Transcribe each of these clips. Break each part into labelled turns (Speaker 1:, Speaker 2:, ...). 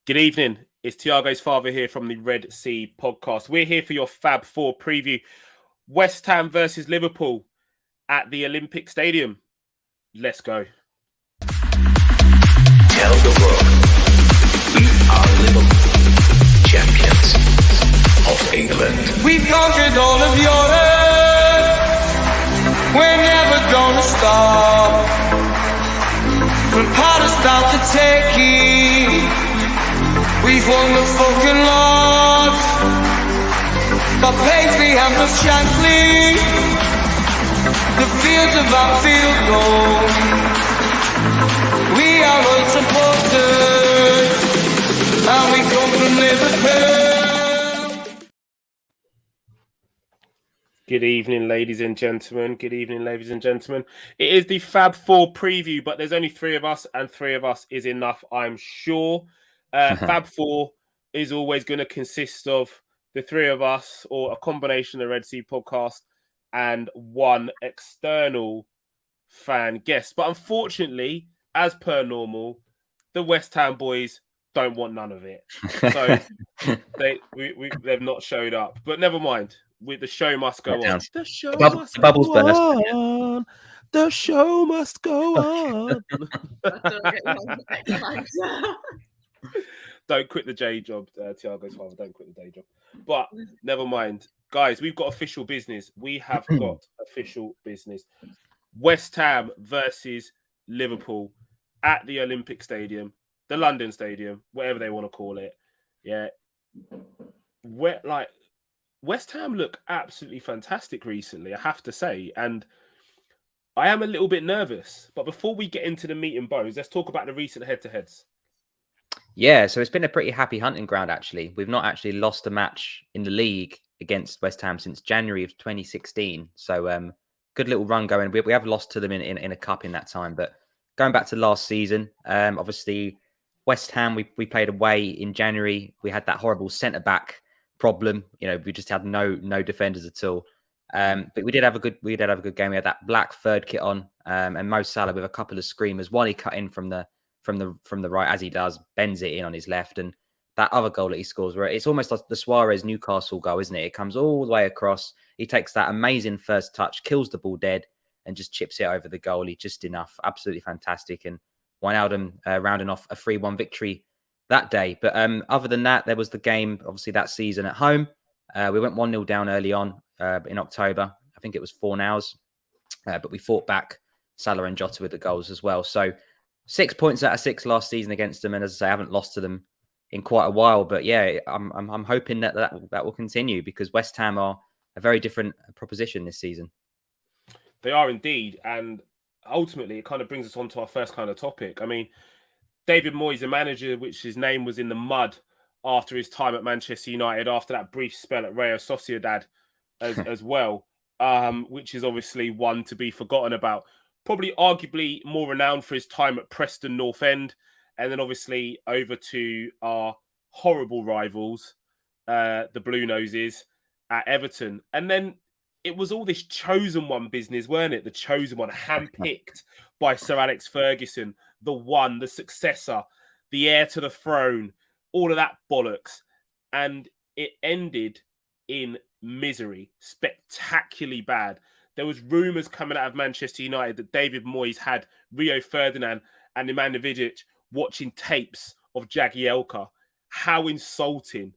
Speaker 1: Good evening. It's Tiago's father here from the Red Sea podcast. We're here for your Fab 4 preview. West Ham versus Liverpool at the Olympic Stadium. Let's go.
Speaker 2: Tell the world we are Liverpool, champions of England.
Speaker 3: We've conquered all of Europe. We're never gonna stop. From Palestine to Turkey, we've won the fucking lot. The Paisley and the Shankly, the fields of Anfield gold. We are unsupported, and we come from Liverpool.
Speaker 1: Good evening, ladies and gentlemen. Good evening, ladies and gentlemen. It is the Fab 4 preview, but there's only three of us, and three of us is enough, I'm sure. Fab 4 is always going to consist of the three of us, or a combination of the Red Sea podcast, and one external fan guest. But unfortunately, as per normal, the West Ham boys don't want none of it. So they've not showed up. But never mind. The show must go on. The show must go on. The show must go on. Don't quit the day job, Tiago's father. Don't quit the day job. But never mind. Guys, we've got official business. We have got official business. West Ham versus Liverpool at the Olympic Stadium, the London Stadium, whatever they want to call it. Yeah. West Ham look absolutely fantastic recently, I have to say. And I am a little bit nervous. But before we get into the meat and bones, let's talk about the recent head-to-heads.
Speaker 4: Yeah, so it's been a pretty happy hunting ground, actually. We've not actually lost a match in the league against West Ham since January of 2016. So good little run going. We have lost to them in a cup in that time. But going back to last season, obviously, West Ham, we played away in January. We had that horrible centre-back problem. You know, we just had no defenders at all. But we did have a good game. We had that black third kit on, and Mo Salah with a couple of screamers. One he cut in from the right, as he does, bends it in on his left, and that other goal that he scores, where it's almost like the Suarez Newcastle goal, isn't it? It comes all the way across. He takes that amazing first touch, kills the ball dead, and just chips it over the goalie just enough. Absolutely fantastic. And Wijnaldum rounding off a 3-1 victory that day. But other than that, there was the game, obviously, that season at home. We went 1-0 down early on in October. I think it was 4 hours. But we fought back, Salah and Jota with the goals as well. So 6 points out of 6 last season against them. And as I say, I haven't lost to them in quite a while. But yeah, I'm hoping that will continue, because West Ham are a very different proposition this season.
Speaker 1: They are indeed. And ultimately, it kind of brings us on to our first kind of topic. I mean, David Moyes, a manager which his name was in the mud after his time at Manchester United, after that brief spell at Real Sociedad as well, which is obviously one to be forgotten about. Probably arguably more renowned for his time at Preston North End, and then obviously over to our horrible rivals, the Blue Noses at Everton. And then it was all this chosen one business, weren't it? The chosen one, handpicked by Sir Alex Ferguson, the one, the successor, the heir to the throne, all of that bollocks. And it ended in misery, spectacularly bad. There was rumours coming out of Manchester United that David Moyes had Rio Ferdinand and Nemanja Vidic watching tapes of Jagielka. How insulting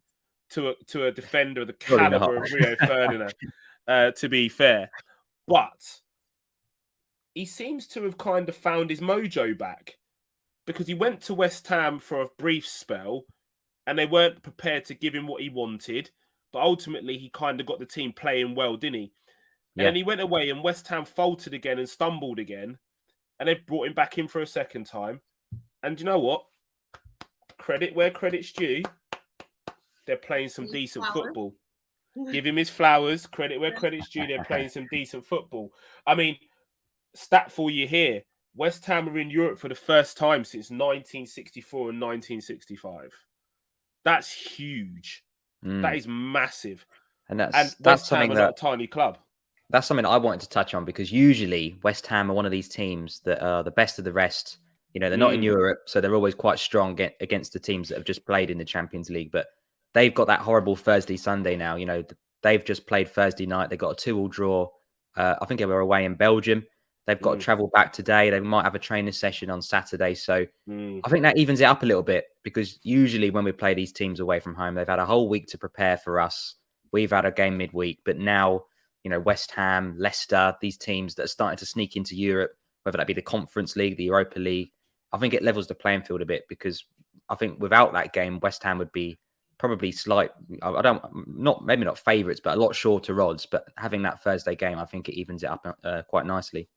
Speaker 1: to a defender of the calibre of Rio Ferdinand, to be fair. But he seems to have kind of found his mojo back, because he went to West Ham for a brief spell and they weren't prepared to give him what he wanted. But ultimately, he kind of got the team playing well, didn't he? And then he went away and West Ham faltered again and stumbled again. And they brought him back in for a second time. And you know what? Credit where credit's due. They're playing some decent football. Give him his flowers. Credit where credit's due. They're playing some decent football. I mean, stat for you here. West Ham are in Europe for the first time since 1964 and 1965. That's huge. That is massive.
Speaker 4: And that's
Speaker 1: West
Speaker 4: something
Speaker 1: Ham are not a tiny club.
Speaker 4: That's something I wanted to touch on, because usually West Ham are one of these teams that are the best of the rest You know, they're not in Europe, so they're always quite strong against the teams that have just played in the Champions League. But they've got that horrible Thursday, Sunday now. You know, they've just played Thursday night. They got a 2-2 draw. I think they were away in Belgium. They've got to travel back today. They might have a training session on Saturday. So I think that evens it up a little bit, because usually when we play these teams away from home, they've had a whole week to prepare for us. We've had a game midweek, but now, you know, West Ham, Leicester, these teams that are starting to sneak into Europe, whether that be the Conference League, the Europa League, I think it levels the playing field a bit, because I think without that game, West Ham would be probably maybe not favourites, but a lot shorter odds. But having that Thursday game, I think it evens it up quite nicely.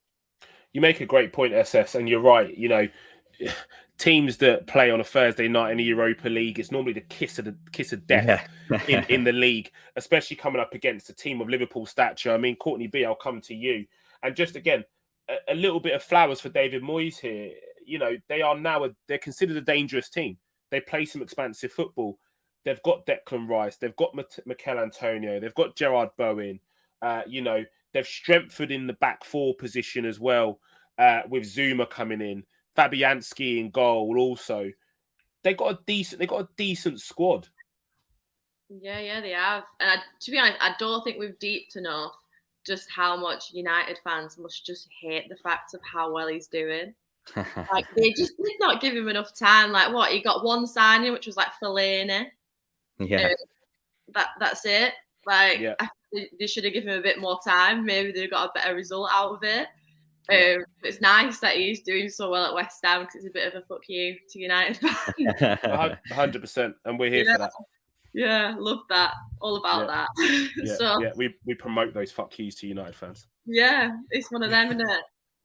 Speaker 1: You make a great point, SS, and you're right. You know, teams that play on a Thursday night in the Europa League, it's normally the kiss of death in the league, especially coming up against a team of Liverpool stature. I mean, Courtney B, I'll come to you. And just again, a little bit of flowers for David Moyes here. You know, they're considered a dangerous team. They play some expansive football. They've got Declan Rice, they've got Mikel Antonio, they've got Gerard Bowen. You know, they've strengthened in the back four position as well, with Zuma coming in, Fabianski in goal. Also, they got a decent squad.
Speaker 5: Yeah, they have. And to be honest, I don't think we've deeped enough just how much United fans must just hate the fact of how well he's doing. Like, they just did not give him enough time. Like, what, he got one signing, which was like Fellaini.
Speaker 4: Yeah,
Speaker 5: that's it. Like,
Speaker 1: yeah.
Speaker 5: They should have given him a bit more time. Maybe they got a better result out of it. It's nice that he's doing so well at West Ham, because it's a bit of a fuck you to United fans.
Speaker 1: 100%, and we're here for that.
Speaker 5: Yeah, love that. All about that.
Speaker 1: Yeah, we promote those fuck yous to United fans.
Speaker 5: Yeah, it's one of them, isn't it?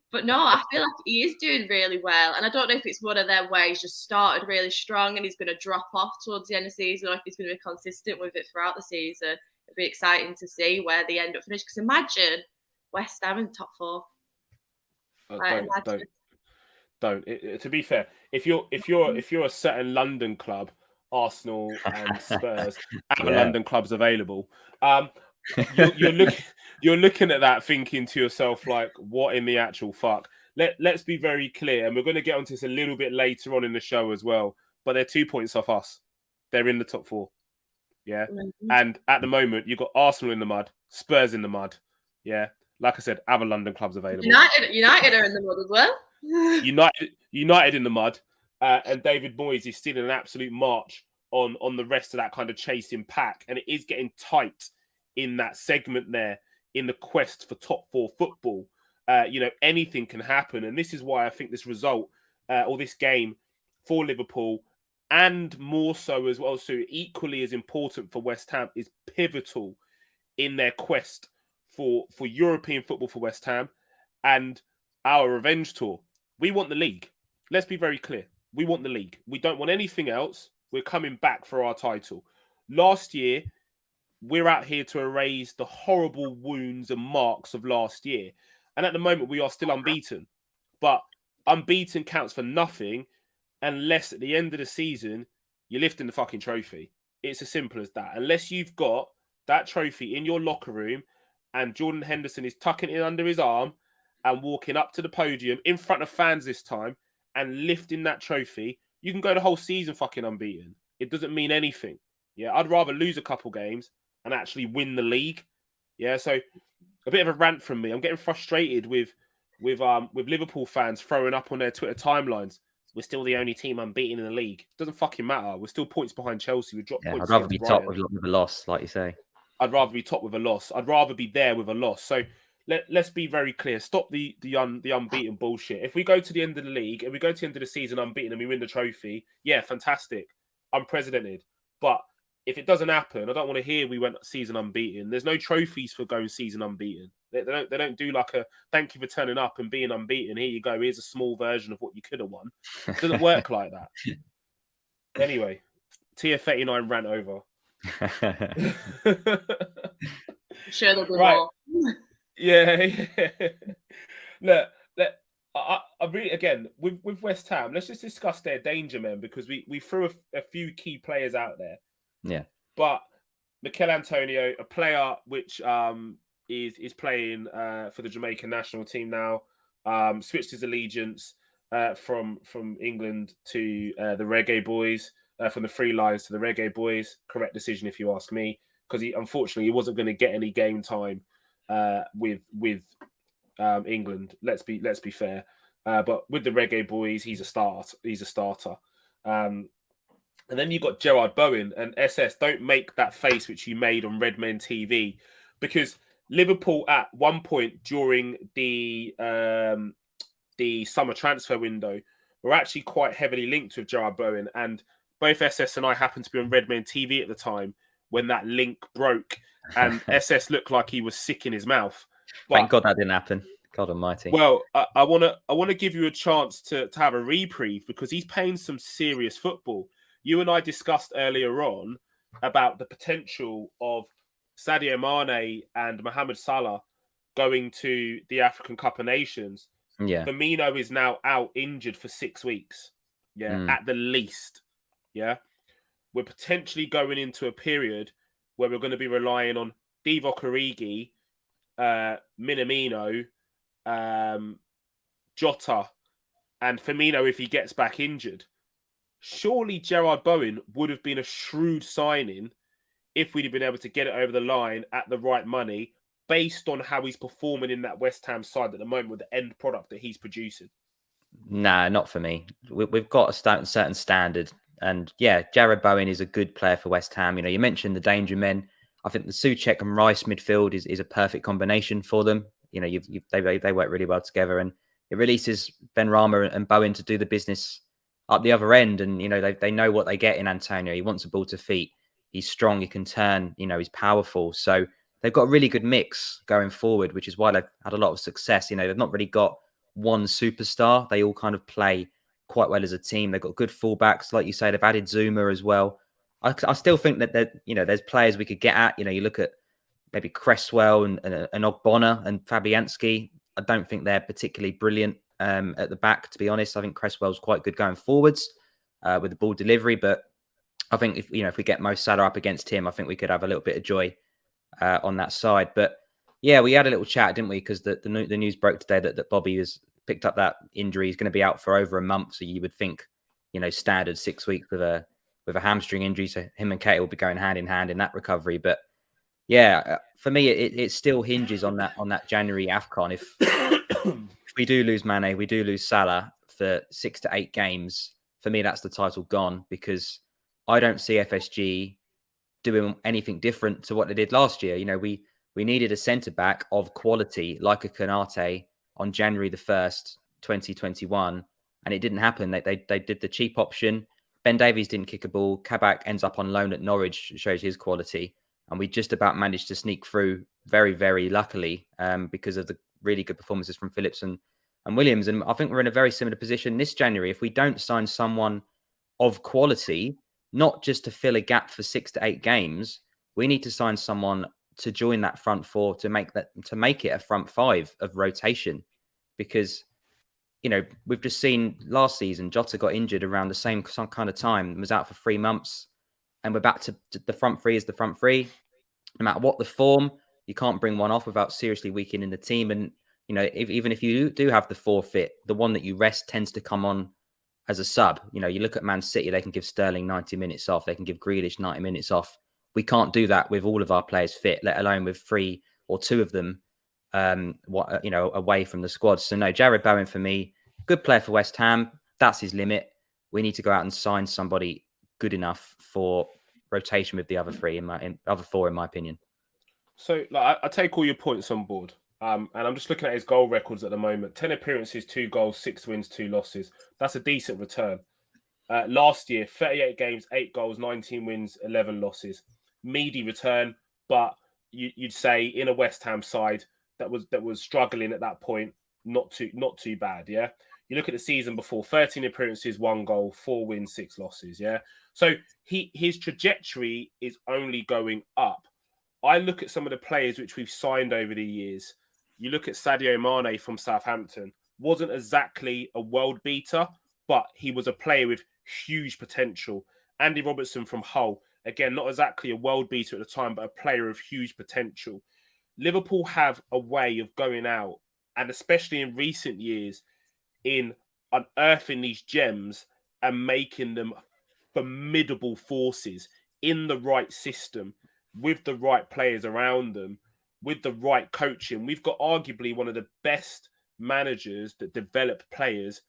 Speaker 5: But no, I feel like he is doing really well. And I don't know if it's one of them where he's just started really strong and he's going to drop off towards the end of the season, or if he's going to be consistent with it throughout the season. It'd be exciting to see where they end up finishing. Because imagine West Ham in top four.
Speaker 1: Don't. To be fair, if you're a certain London club, Arsenal and Spurs, have London clubs available. You're looking at that thinking to yourself, like, what in the actual fuck? Let's be very clear, and we're going to get onto this a little bit later on in the show as well, but they're 2 points off us. They're in the top four. Yeah. And at the moment, you've got Arsenal in the mud, Spurs in the mud. Yeah. Like I said, other London clubs available.
Speaker 5: United are in the mud as well.
Speaker 1: United in the mud. And David Moyes is still in an absolute march on the rest of that kind of chasing pack. And it is getting tight in that segment there, in the quest for top four football. You know, anything can happen. And this is why I think this result, or this game for Liverpool, and more so as well, so equally as important for West Ham, is pivotal in their quest for European football for West Ham and our revenge tour. We want the league. Let's be very clear. We want the league. We don't want anything else. We're coming back for our title. Last year, we're out here to erase the horrible wounds and marks of last year. And at the moment, we are still unbeaten. But unbeaten counts for nothing unless at the end of the season, you're lifting the fucking trophy. It's as simple as that. Unless you've got that trophy in your locker room and Jordan Henderson is tucking it under his arm and walking up to the podium in front of fans this time and lifting that trophy, you can go the whole season fucking unbeaten. It doesn't mean anything. Yeah, I'd rather lose a couple games and actually win the league. Yeah, so a bit of a rant from me. I'm getting frustrated with Liverpool fans throwing up on their Twitter timelines. We're still the only team unbeaten in the league. It doesn't fucking matter. We're still points behind Chelsea. We dropped points.
Speaker 4: I'd rather be top with a loss, like you say.
Speaker 1: I'd rather be top with a loss. I'd rather be there with a loss. So let's be very clear. Stop the unbeaten bullshit. If we go to the end of the league and we go to the end of the season unbeaten and we win the trophy, yeah, fantastic. Unprecedented. But if it doesn't happen, I don't want to hear we went season unbeaten. There's no trophies for going season unbeaten. They don't do like a thank you for turning up and being unbeaten. Here you go. Here's a small version of what you could have won. It doesn't work like that. Anyway, TF89 rant over.
Speaker 5: Sure, there'll be
Speaker 1: right.
Speaker 5: more.
Speaker 1: Yeah. Look, I really, again, with West Ham, let's just discuss their danger, man, because we threw a few key players out there.
Speaker 4: Yeah.
Speaker 1: But Mikel Antonio, a player which is playing for the Jamaican national team now, switched his allegiance. from England to the Reggae Boys, from the Three Lions to the Reggae Boys. Correct decision, if you ask me, because unfortunately he wasn't going to get any game time with England. Let's be fair. But with the Reggae Boys, he's a starter. And then you've got Gerard Bowen and SS. Don't make that face which you made on Red Men TV, because Liverpool at one point during the summer transfer window were actually quite heavily linked with Gerard Bowen, and both SS and I happened to be on Red Men TV at the time when that link broke, and SS looked like he was sick in his mouth.
Speaker 4: Thank God that didn't happen. God Almighty.
Speaker 1: Well, I want to give you a chance to have a reprieve, because he's playing some serious football. You and I discussed earlier on about the potential of Sadio Mane and Mohamed Salah going to the African Cup of Nations.
Speaker 4: Yeah.
Speaker 1: Firmino is now out injured for 6 weeks. Yeah, at the least. Yeah. We're potentially going into a period where we're going to be relying on Divock Origi, Minamino, Jota, and Firmino if he gets back injured. Surely Gerard Bowen would have been a shrewd signing if we'd have been able to get it over the line at the right money, based on how he's performing in that West Ham side at the moment with the end product that he's producing.
Speaker 4: Nah, not for me. We've got a certain standard. And yeah, Gerard Bowen is a good player for West Ham. You know, you mentioned the danger men. I think the Souček and Rice midfield is a perfect combination for them. You know, they work really well together, and it releases Benrahma and Bowen to do the business up the other end. And, you know, they know what they get in Antonio. He wants a ball to feet. He's strong. He can turn. You know, he's powerful. So they've got a really good mix going forward, which is why they've had a lot of success. You know, they've not really got one superstar. They all kind of play quite well as a team. They've got good fullbacks. Like you say, they've added Zuma as well. I still think that, you know, there's players we could get at. You know, you look at maybe Cresswell and Ogbonna and Fabianski. I don't think they're particularly brilliant at the back, to be honest. I think Cresswell's quite good going forwards with the ball delivery. But I think if we get Mo Salah up against him, I think we could have a little bit of joy on that side. But yeah, we had a little chat, didn't we? Because the news broke today that Bobby has picked up that injury. He's going to be out for over a month. So you would think, you know, standard 6 weeks with a hamstring injury. So him and Kate will be going hand in hand in that recovery. But yeah, for me, it still hinges on that January AFCON. If we do lose Mane, we do lose Salah for 6 to 8 games, for me, that's the title gone, because I don't see FSG doing anything different to what they did last year. You know, we needed a centre-back of quality like a Konate on January the 1st, 2021, and it didn't happen. They did the cheap option. Ben Davies didn't kick a ball. Kabak ends up on loan at Norwich, shows his quality. And we just about managed to sneak through very, very luckily because of the really good performances from Phillips and Williams. And I think we're in a very similar position this January. If we don't sign someone of quality, not just to fill a gap for 6 to 8 games, we need to sign someone to join that front four to make it a front five of rotation. Because, you know, we've just seen last season, Jota got injured around the same kind of time and was out for 3 months. And we're back to the front three is the front three. No matter what the form, you can't bring one off without seriously weakening the team. And, you know, even if you do have the forfeit, the one that you rest tends to come on as a sub. You know, you look at Man City, they can give Sterling 90 minutes off. They can give Grealish 90 minutes off. We can't do that with all of our players fit, let alone with 3 or 2 of them, away from the squad. So no, Gerard Bowen for me, good player for West Ham. That's his limit. We need to go out and sign somebody good enough for rotation with the other 4, in my opinion.
Speaker 1: So I take all your points on board. And I'm just looking at his goal records at the moment. 10 appearances, 2 goals, 6 wins, 2 losses. That's a decent return. Last year, 38 games, 8 goals, 19 wins, 11 losses. Meaty return, but you'd say in a West Ham side that was struggling at that point, not too bad, yeah? You look at the season before, 13 appearances, 1 goal, 4 wins, 6 losses, yeah? So his trajectory is only going up. I look at some of the players which we've signed over the years. You look at Sadio Mane from Southampton. Wasn't exactly a world beater, but he was a player with huge potential. Andy Robertson from Hull. Again, not exactly a world beater at the time, but a player of huge potential. Liverpool have a way of going out, and especially in recent years, in unearthing these gems and making them formidable forces in the right system, with the right players around them, with the right coaching. We've got arguably one of the best managers that develop players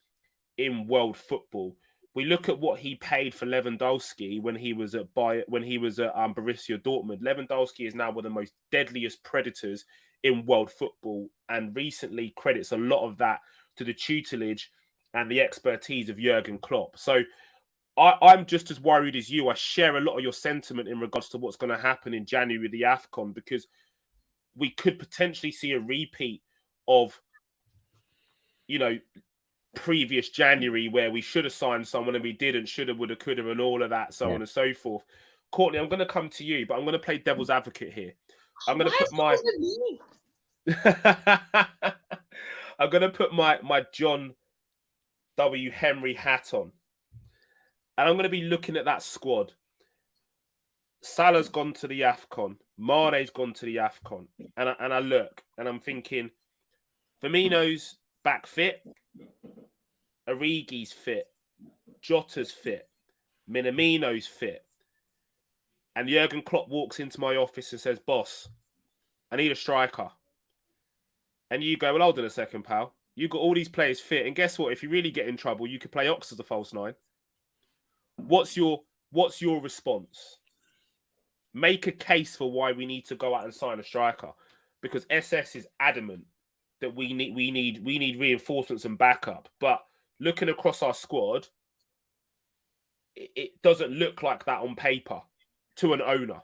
Speaker 1: in world football. We look at what he paid for Lewandowski when he was at Borussia Dortmund. Lewandowski is now one of the most deadliest predators in world football, and recently credits a lot of that to the tutelage and the expertise of Jurgen Klopp. So I'm just as worried as you. I share a lot of your sentiment in regards to what's going to happen in January with the AFCON, because we could potentially see a repeat of, previous January, where we should have signed someone and we didn't, should have, would have, could have, and all of that, so on and so forth. Courtney, I'm going to come to you, but I'm going to play devil's advocate here. I'm going to put my I'm going to put my John W. Henry hat on, and I'm going to be looking at that squad. Salah's gone to the AFCON. Mane's gone to the AFCON. And I look, and I'm thinking, Firmino's back fit. Origi's fit. Jota's fit. Minamino's fit. And Jurgen Klopp walks into my office and says, boss, I need a striker. And you go, well, hold on a second, pal. You've got all these players fit. And guess what? If you really get in trouble, you could play Ox as a false nine. What's your response? Make a case for why we need to go out and sign a striker, because SS is adamant that we need reinforcements and backup. But looking across our squad, it doesn't look like that on paper to an owner.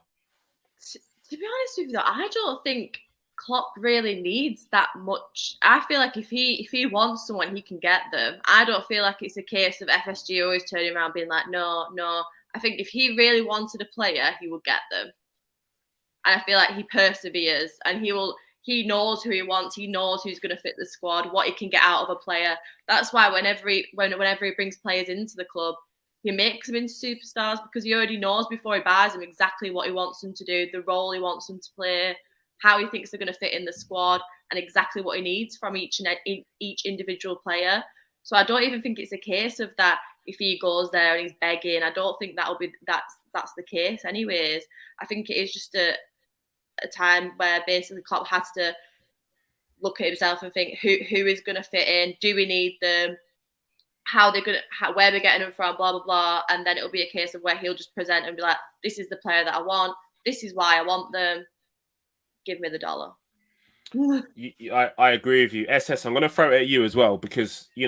Speaker 5: To be honest with you, I don't think Klopp really needs that much. I feel like if he wants someone, he can get them. I don't feel like it's a case of FSG always turning around being like, no. I think if he really wanted a player, he would get them. And I feel like he perseveres, and he knows who he wants. He knows who's going to fit the squad, what he can get out of a player. That's why whenever he brings players into the club, he makes them into superstars, because he already knows before he buys them exactly what he wants them to do, the role he wants them to play, how he thinks they're going to fit in the squad, and exactly what he needs from each individual player. So I don't even think it's a case of that if he goes there and he's begging. I don't think that's the case anyways. I think it is just a time where basically Klopp has to look at himself and think who is going to fit in, do we need them, where we're getting them from, blah, blah, blah. And then it'll be a case of where he'll just present and be like, this is the player that I want. This is why I want them. Give me the dollar.
Speaker 1: I agree with you. SS, I'm going to throw it at you as well, because, you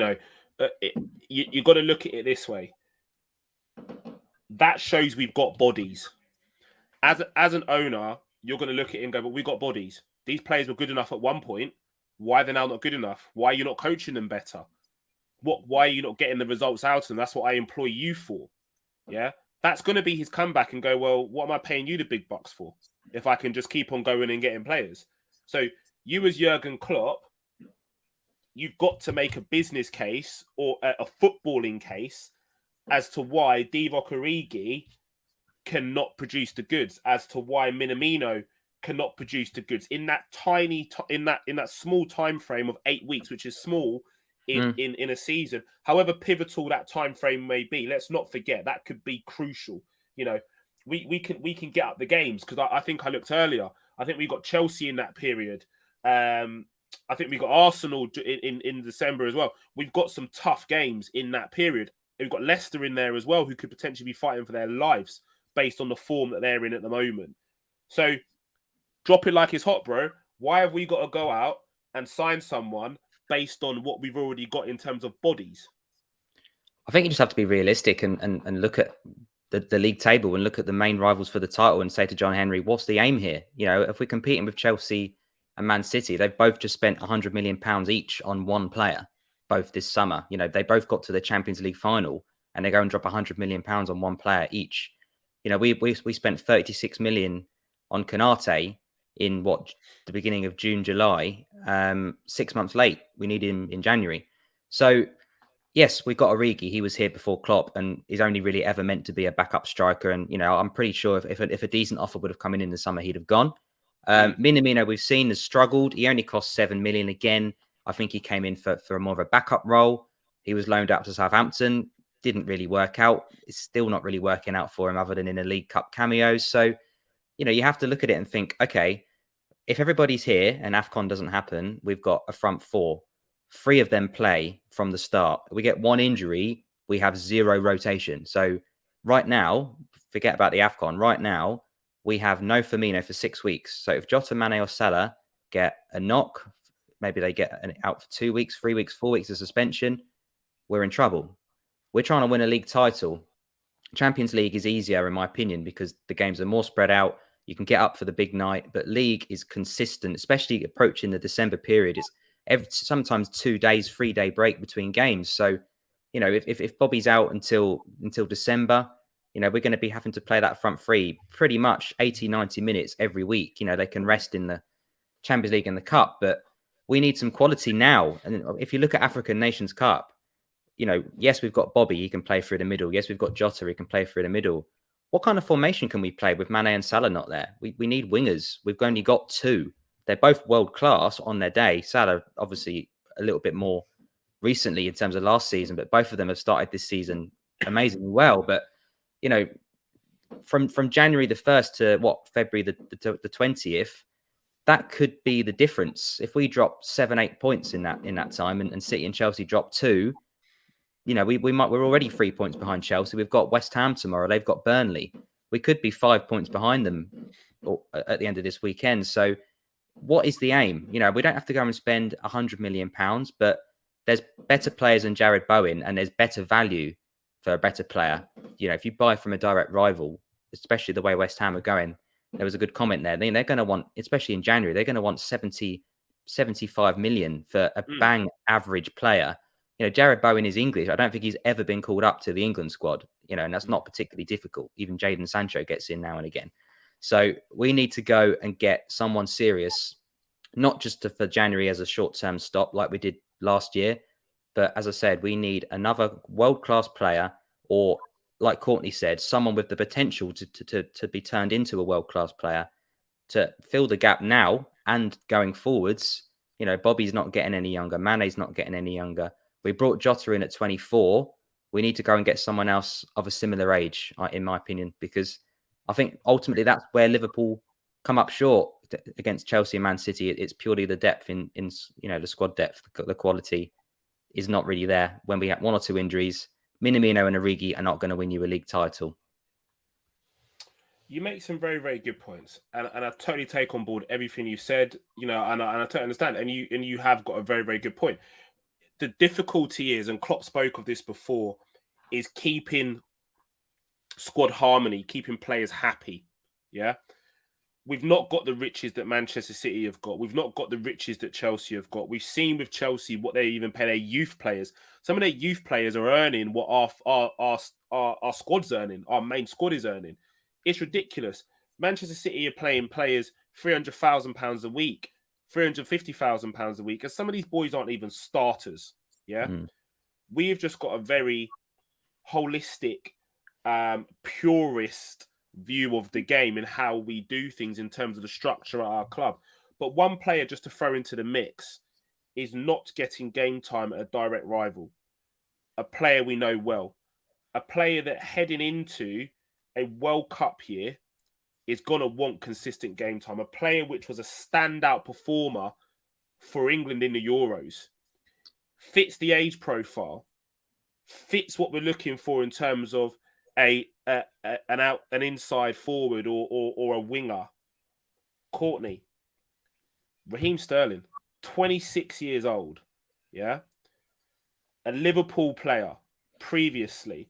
Speaker 1: got to look at it this way. That shows we've got bodies. As an owner, you're going to look at it and go, but we've got bodies. These players were good enough at one point. Why are they now not good enough? Why are you not coaching them better? Why are you not getting the results out of them? That's what I employ you for. Yeah? That's going to be his comeback and go, well, what am I paying you the big bucks for if I can just keep on going and getting players? So you as Jurgen Klopp, you've got to make a business case or a footballing case as to why Divock Origi cannot produce the goods, as to why Minamino cannot produce the goods in that in that small time frame of 8 weeks, which is small in a season. However pivotal that time frame may be, let's not forget that could be crucial. We can get up the games, because I think I looked earlier. I think we got Chelsea in that period. I think we got Arsenal in December as well. We've got some tough games in that period. We've got Leicester in there as well, who could potentially be fighting for their lives based on the form that they're in at the moment. So drop it like it's hot, bro. Why have we got to go out and sign someone based on what we've already got in terms of bodies?
Speaker 4: I think you just have to be realistic and look at the league table and look at the main rivals for the title and say to John Henry, what's the aim here? If we're competing with Chelsea and Man City, they've both just spent £100 million each on one player, both this summer. They both got to the Champions League final and they go and drop £100 million on one player each. We spent 36 million on Konate in the beginning of June, July, 6 months late. We need him in January. So yes, we got Origi. He was here before Klopp, and he's only really ever meant to be a backup striker. And I'm pretty sure if a decent offer would have come in the summer, he'd have gone. Minamino, we've seen, has struggled. He only cost 7 million again. I think he came in for more of a backup role. He was loaned out to Southampton, didn't really work out. It's still not really working out for him other than in a League Cup cameos. So, you have to look at it and think, okay, if everybody's here and AFCON doesn't happen, we've got a front four. 3 of them play from the start. We get 1 injury, we have 0 rotation. So right now, forget about the AFCON. Right now, we have no Firmino for 6 weeks. So if Jota, Mane or Salah get a knock, maybe they get out for 2 weeks, 3 weeks, 4 weeks of suspension, we're in trouble. We're trying to win a league title. Champions League is easier, in my opinion, because the games are more spread out. You can get up for the big night, but league is consistent, especially approaching the December period. It's sometimes 2 days, 3-day break between games. So, if Bobby's out until December, we're going to be having to play that front 3 pretty much 80, 90 minutes every week. They can rest in the Champions League and the Cup, but we need some quality now. And if you look at African Nations Cup, yes, we've got Bobby, he can play through the middle. Yes, we've got Jota, he can play through the middle. What kind of formation can we play with Mane and Salah not there? We need wingers. We've only got 2. They're both world class on their day. Salah, obviously, a little bit more recently in terms of last season, but both of them have started this season amazingly well. But, from January the 1st to February the 20th, that could be the difference. If we drop 7-8 points in that time and City and Chelsea drop 2, we're already 3 points behind Chelsea. We've got West Ham tomorrow. They've got Burnley. We could be 5 points behind them at the end of this weekend. So what is the aim? We don't have to go and spend £100 million, but there's better players than Jared Bowen and there's better value for a better player. If you buy from a direct rival, especially the way West Ham are going, there was a good comment there. They're going to want, especially in January, they're going to want 75 million for a bang average player. Jared Bowen is English. I don't think he's ever been called up to the England squad, and that's not particularly difficult. Even Jadon Sancho gets in now and again. So we need to go and get someone serious, not just for January as a short-term stop like we did last year, but as I said, we need another world-class player, or like Courtney said, someone with the potential to be turned into a world-class player to fill the gap now and going forwards. Bobby's not getting any younger. Mane's not getting any younger. We brought Jota in at 24. We need to go and get someone else of a similar age, in my opinion, because I think ultimately that's where Liverpool come up short against Chelsea and Man City. It's purely the depth in the squad depth. The quality is not really there. When we have 1 or 2 injuries, Minamino and Origi are not going to win you a league title.
Speaker 1: You make some very, very good points, and I totally take on board everything you said. And I totally understand, and you have got a very, very good point. The difficulty is, and Klopp spoke of this before, is keeping squad harmony, keeping players happy. Yeah. We've not got the riches that Manchester City have got. We've not got the riches that Chelsea have got. We've seen with Chelsea what they even pay their youth players. Some of their youth players are earning what our squad's earning, our main squad is earning. It's ridiculous. Manchester City are playing players £300,000 a week, £350,000 a week, and some of these boys aren't even starters. Yeah, we've just got a very holistic, purist view of the game and how we do things in terms of the structure at our club. But one player just to throw into the mix is not getting game time at a direct rival. A player we know well, a player that heading into a World Cup year is going to want consistent game time. A player which was a standout performer for England in the Euros, fits the age profile, fits what we're looking for in terms of an inside forward or a winger. Courtney, Raheem Sterling, 26 years old, yeah, a Liverpool player previously.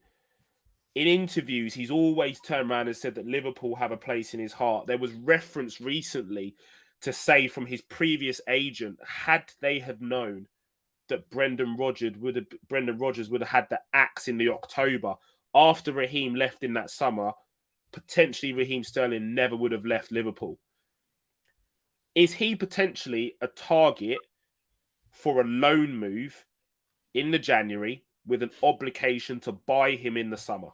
Speaker 1: In interviews, he's always turned around and said that Liverpool have a place in his heart. There was reference recently to say from his previous agent, had they have known that Brendan Rodgers would have had the axe in the October after Raheem left in that summer, potentially Raheem Sterling never would have left Liverpool. Is he potentially a target for a loan move in the January with an obligation to buy him in the summer?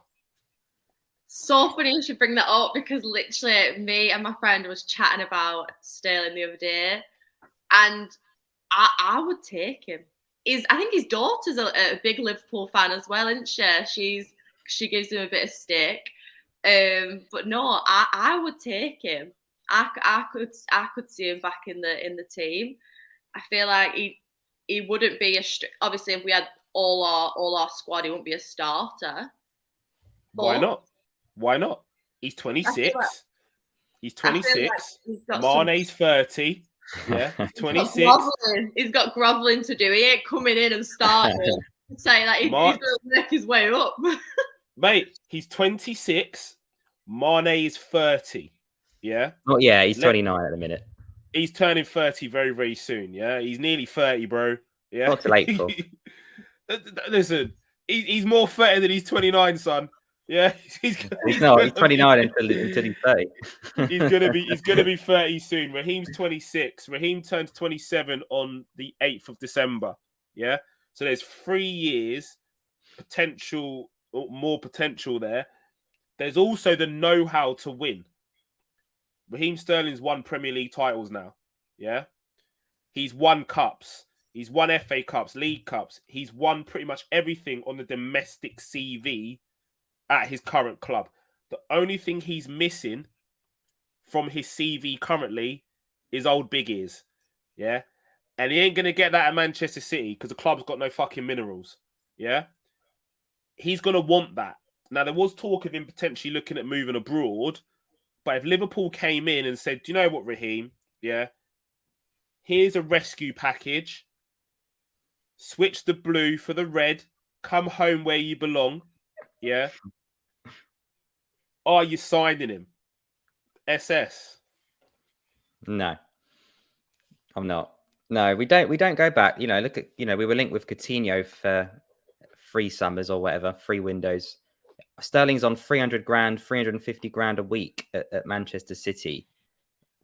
Speaker 5: So funny you should bring that up, because literally me and my friend was chatting about Sterling the other day, and I would take him. I think his daughter's a big Liverpool fan as well, isn't she? She gives him a bit of stick. But no, I would take him. I could see him back in the team. I feel like he wouldn't be obviously if we had all our squad, he wouldn't be a starter.
Speaker 1: Why
Speaker 5: But
Speaker 1: not? Why not? He's
Speaker 5: I feel like
Speaker 1: 26. He's
Speaker 5: I feel like
Speaker 1: 26.
Speaker 5: he's got some.
Speaker 1: Mane's 30. Yeah, he's
Speaker 5: He's got
Speaker 1: 26.
Speaker 5: groveling. He's got groveling to do. He ain't coming in and starting. Say that he's going to make his way up.
Speaker 1: Mate, he's 26. Mane is 30. Yeah.
Speaker 4: Oh yeah, he's 29 at the minute.
Speaker 1: He's turning 30 very, very soon. Yeah. He's nearly 30, bro. Yeah.
Speaker 4: Not too late for.
Speaker 1: Listen, he's more 30 than he's 29, son. Yeah. He's
Speaker 4: 29 until he's 30.
Speaker 1: He's gonna be 30 soon. Raheem's 26. Raheem turns 27 on the 8th of December. Yeah. So there's 3 years potential, or more potential there. There's also the know-how to win. Raheem Sterling's won Premier League titles now. Yeah. He's won cups. He's won FA Cups, League Cups. He's won pretty much everything on the domestic CV at his current club. The only thing he's missing from his CV currently is old big ears. Yeah. And he ain't going to get that at Manchester City because the club's got no fucking minerals. Yeah. He's going to want that. Now, there was talk of him potentially looking at moving abroad. But if Liverpool came in and said, do you know what, Raheem? Yeah. Here's a rescue package. Switch the blue for the red. Come home where you belong. Yeah. Are you signing him? SS.
Speaker 4: No. I'm not. No, we don't go back. You know, look at, we were linked with Coutinho for 3 summers or whatever, 3 windows. Sterling's on 300 grand, 350 grand a week at Manchester City.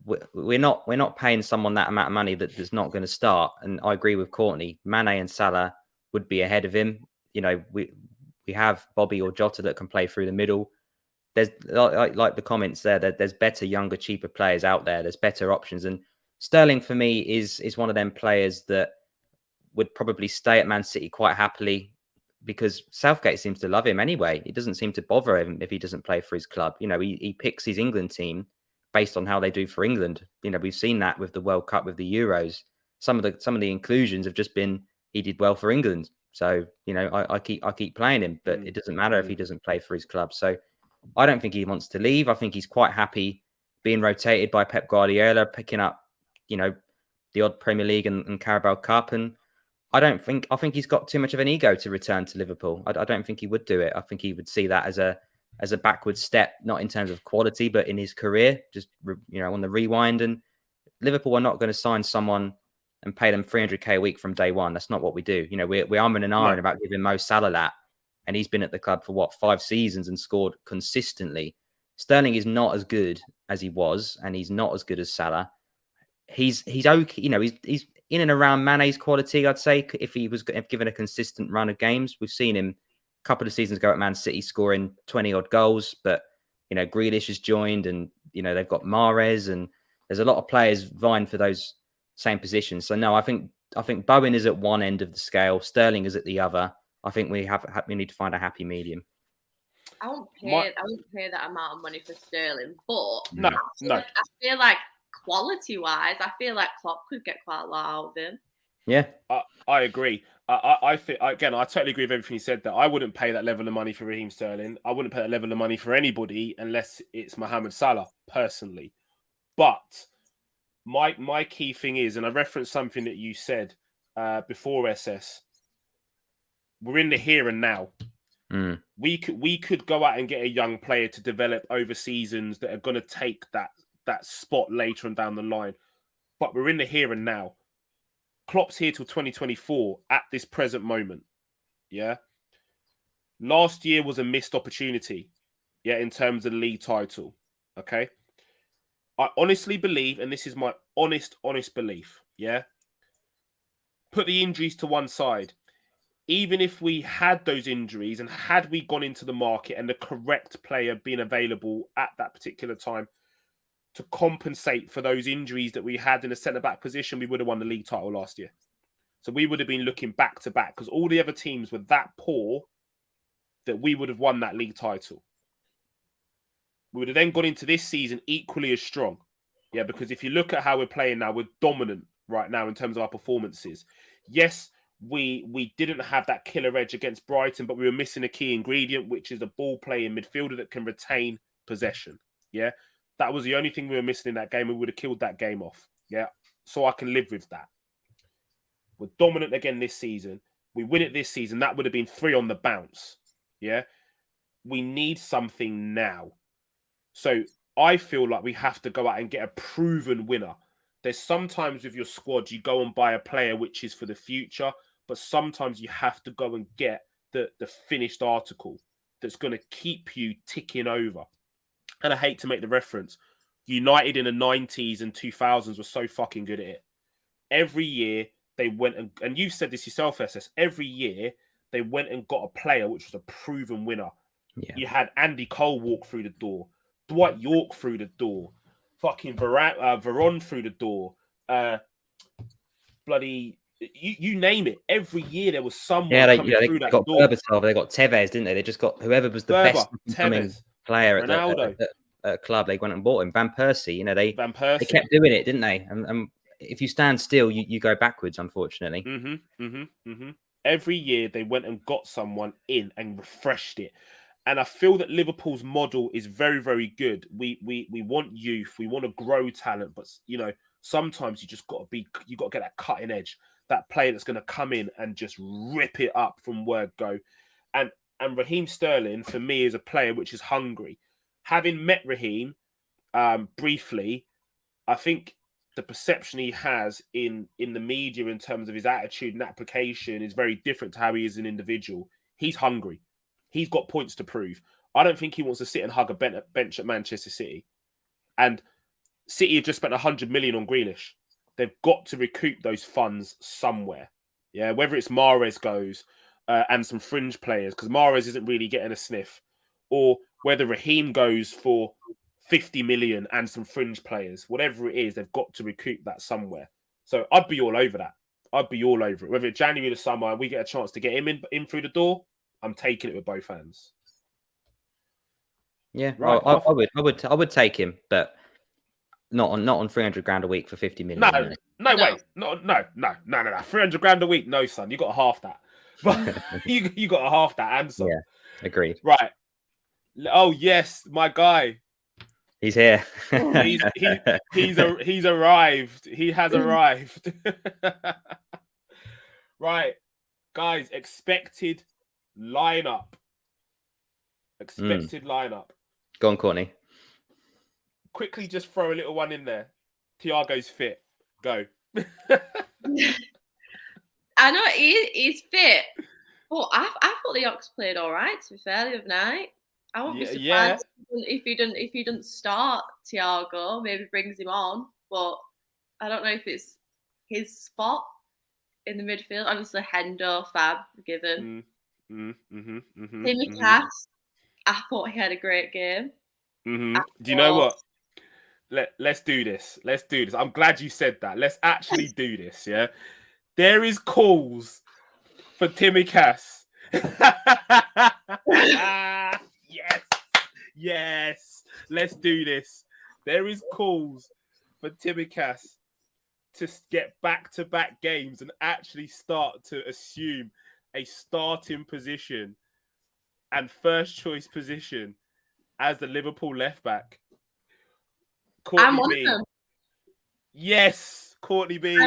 Speaker 4: We're not paying someone that amount of money that's not going to start. And I agree with Courtney. Mane and Salah would be ahead of him. You know, we have Bobby or Jota that can play through the middle. There's like the comments there. There's better, younger, cheaper players out there. There's better options. And Sterling for me is one of them players that would probably stay at Man City quite happily, because Southgate seems to love him anyway. It doesn't seem to bother him if he doesn't play for his club. You know, he picks his England team based on how they do for England. You know, we've seen that with the World Cup, with the Euros. Some of the inclusions have just been he did well for England. So, you know, I keep playing him, but it doesn't matter if he doesn't play for his club. So I don't think he wants to leave. I think he's quite happy being rotated by Pep Guardiola, picking up, you know, the odd Premier League and Carabao Cup. And I think he's got too much of an ego to return to Liverpool. I don't think he would do it. I think he would see that as a backward step, not in terms of quality, but in his career, just, you know, on the rewind. And Liverpool are not going to sign someone and pay them 300k a week from day one. That's not what we do. You know, we're arming and ahhing about giving Mo Salah that, and he's been at the club for 5 seasons and scored consistently. Sterling is not as good as he was, and he's not as good as Salah. He's okay. You know, he's in and around Mane's quality, I'd say, if he was given a consistent run of games. We've seen him a couple of seasons ago at Man City scoring 20 odd goals, but, you know, Grealish has joined, and, you know, they've got Mahrez, and there's a lot of players vying for those same positions. So no, I think Bowen is at one end of the scale, Sterling is at the other. I think we need to find a happy medium.
Speaker 5: I won't pay that amount of money for Sterling, but
Speaker 1: No.
Speaker 5: I feel like quality-wise, I feel like Klopp could get quite a lot out of him.
Speaker 4: Yeah,
Speaker 1: I agree. I think, again, I totally agree with everything you said there. I wouldn't pay that level of money for Raheem Sterling. I wouldn't pay that level of money for anybody unless it's Mohamed Salah, personally. But my key thing is, and I referenced something that you said before, SS, we're in the here and now. We could go out and get a young player to develop over seasons that are going to take that spot later and down the line. But we're in the here and now. Klopp's here till 2024 at this present moment. Yeah. Last year was a missed opportunity. Yeah, in terms of the league title. Okay. I honestly believe, and this is my honest belief. Yeah. Put the injuries to one side. Even if we had those injuries and had we gone into the market and the correct player been available at that particular time to compensate for those injuries that we had in a centre-back position, we would have won the league title last year. So we would have been looking back to back because all the other teams were that poor that we would have won that league title. We would have then gone into this season equally as strong. Yeah, because if you look at how we're playing now, we're dominant right now in terms of our performances. Yes, we didn't have that killer edge against Brighton, but we were missing a key ingredient, which is a ball-playing midfielder that can retain possession. Yeah, that was the only thing we were missing in that game. We would have killed that game off. Yeah, so I can live with that. We're dominant again this season. We win it this season. That would have been 3 on the bounce. Yeah, we need something now. So I feel like we have to go out and get a proven winner. There's sometimes with your squad, you go and buy a player which is for the future, but sometimes you have to go and get the finished article that's going to keep you ticking over. And I hate to make the reference. United in the 90s and 2000s were so fucking good at it. Every year they went and you said this yourself, SS, every year they went and got a player which was a proven winner. Yeah. You had Andy Cole walk through the door, Dwight York through the door, fucking Veron through the door, bloody you name it. Every year there was someone coming through that door.
Speaker 4: They got they got Tevez, didn't they? They just got whoever was the best player at the club. They went and bought him. Van Persie, they kept doing it, didn't they? And if you stand still, you go backwards, unfortunately.
Speaker 1: Every year they went and got someone in and refreshed it. And I feel that Liverpool's model is very, very good. We want youth, we want to grow talent, but sometimes you got to get that cutting edge, that player that's going to come in and just rip it up from word go. And Raheem Sterling for me is a player which is hungry. Having met Raheem briefly, I think the perception he has in the media in terms of his attitude and application is very different to how he is an individual. He's hungry. He's got points to prove. I don't think he wants to sit and hug a bench at Manchester City. And City have just spent 100 million on Grealish. They've got to recoup those funds somewhere. Yeah, whether it's Mahrez goes and some fringe players, because Mahrez isn't really getting a sniff, or whether Raheem goes for 50 million and some fringe players, whatever it is, they've got to recoup that somewhere. So I'd be all over that. I'd be all over it. Whether it's January or summer, we get a chance to get him in through the door, I'm taking it with both hands.
Speaker 4: Yeah, right. I would take him, but not on 300 grand a week for 50 million.
Speaker 1: No way. No. 300 grand a week. No, son. You got a half that. But you got a half that and some.
Speaker 4: Yeah, agreed.
Speaker 1: Right. Oh yes, my guy.
Speaker 4: He's here.
Speaker 1: He's arrived. He has arrived. Right, guys. Expected lineup.
Speaker 4: Go on, Courtney.
Speaker 1: Quickly, just throw a little one in there. Thiago's fit. Go.
Speaker 5: I know he's fit, but I thought the Ox played all right. To be fair, the other night, I won't be surprised if he didn't start Thiago. Maybe brings him on, but I don't know if it's his spot in the midfield. Obviously, Hendo, Fab, given. Timmy Cass, I thought he had a great game.
Speaker 1: Do you know what? Let's do this. I'm glad you said that. Let's actually do this, yeah? There is calls for Timmy Cass. Yes. Let's do this. There is calls for Timmy Cass to get back-to-back games and actually start to assume a starting position and first choice position as the Liverpool left back.
Speaker 5: I'm one of them.
Speaker 1: Yes, Courtney B.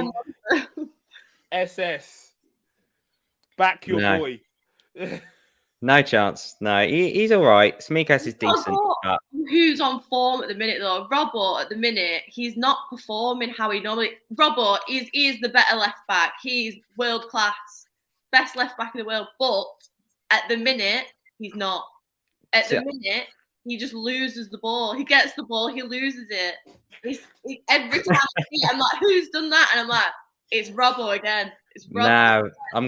Speaker 1: SS. Back your boy.
Speaker 4: No chance. No, he's all right. Smikas is decent.
Speaker 5: Who's on form at the minute, though? Robbo, at the minute, he's not performing how he normally... Robbo is the better left back. He's world class. Best left back in the world. But at the minute, he's not. At the minute... He just loses the ball. He gets the ball, he loses it. Every time I see it, I'm like, who's done that? And I'm like, it's Robbo again. It's Robbo.
Speaker 4: No, I'm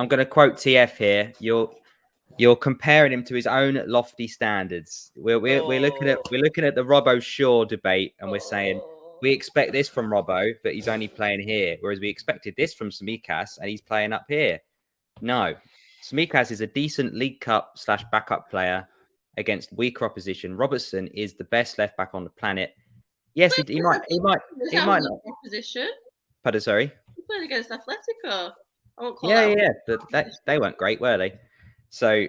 Speaker 4: gonna quote TF here. You're comparing him to his own lofty standards. We're looking at the Robbo Shaw debate, and we're saying we expect this from Robbo, but he's only playing here. Whereas we expected this from Samikas, and he's playing up here. No, Samikas is a decent League Cup / backup player against weaker opposition. Robertson is the best left back on the planet. Yes, he might not.
Speaker 5: Opposition.
Speaker 4: Pardon, sorry.
Speaker 5: He played against Atletico. I won't call
Speaker 4: Yeah,
Speaker 5: that
Speaker 4: but they weren't great, were they? So,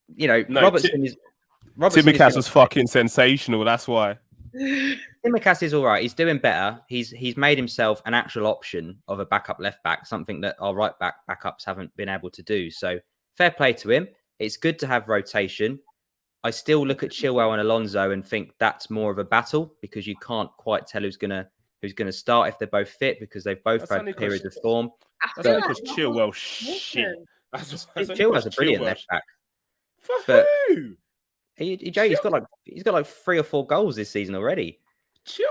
Speaker 1: No,
Speaker 4: Robertson is.
Speaker 1: Tsimikas was fucking sensational. That's why.
Speaker 4: Tsimikas is all right. He's doing better. He's made himself an actual option of a backup left back, something that our right backups haven't been able to do. So fair play to him. It's good to have rotation. I still look at Chilwell and Alonso and think that's more of a battle because you can't quite tell who's gonna start if they're both fit because they've both had periods of form.
Speaker 1: That's only because Chilwell shit.
Speaker 4: Chilwell's a brilliant left back.
Speaker 1: For who?
Speaker 4: He's got like 3 or 4 goals this season already.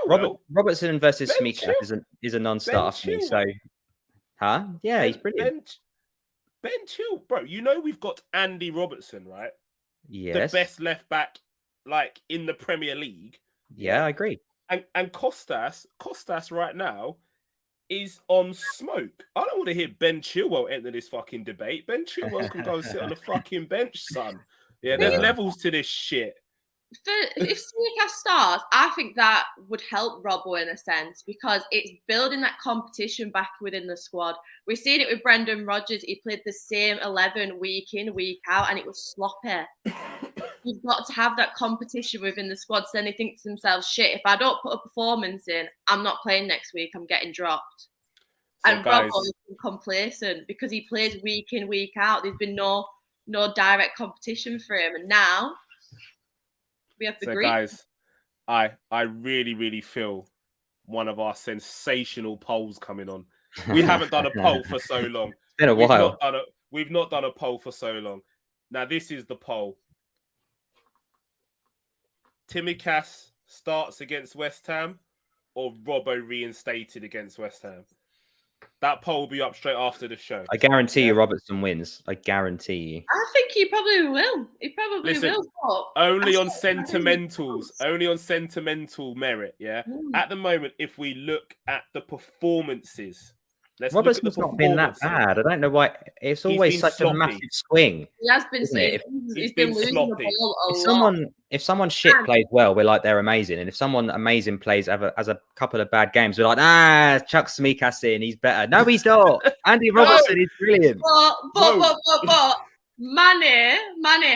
Speaker 4: Robertson versus Samikas is a non-starter for me. So, yeah, he's brilliant.
Speaker 1: Ben Chilwell, bro. You know we've got Andy Robertson, right?
Speaker 4: Yes,
Speaker 1: the best left back like in the Premier League.
Speaker 4: Yeah, I agree.
Speaker 1: And Costas right now is on smoke. I don't want to hear Ben Chilwell enter this fucking debate. Ben Chilwell can go and sit on the fucking bench, son. Yeah, there's levels to this shit.
Speaker 5: If Samikas starts, I think that would help Robbo in a sense because it's building that competition back within the squad. We've seen it with Brendan Rodgers. He played the same 11 week in, week out, and it was sloppy. You've got to have that competition within the squad. So then they think to themselves, shit, if I don't put a performance in, I'm not playing next week. I'm getting dropped. So and Robbo is complacent because he plays week in, week out. There's been no direct competition for him. And now we have the Greek.
Speaker 1: Guys, I really, really feel one of our sensational polls coming on. We haven't done a poll for so long.
Speaker 4: It's been a while.
Speaker 1: We've not done a poll for so long. Now, this is the poll. Tsimikas starts against West Ham or Robbo reinstated against West Ham? That poll will be up straight after the show.
Speaker 4: I guarantee you Robertson wins. I guarantee you.
Speaker 5: I think he probably will. He probably will.
Speaker 1: Only on sentimentals. Only on sentimental merit, yeah? At the moment, if we look at the performances...
Speaker 4: Robertson's not been that bad. I don't know why. It's always such a massive swing.
Speaker 5: He has been he's been losing sloppy. The ball a lot.
Speaker 4: If someone shit plays well, we're like they're amazing. And if someone amazing plays has a couple of bad games, we're like, Chuck Samikas in, he's better. No, he's not. Andy Robertson is brilliant.
Speaker 5: But Mane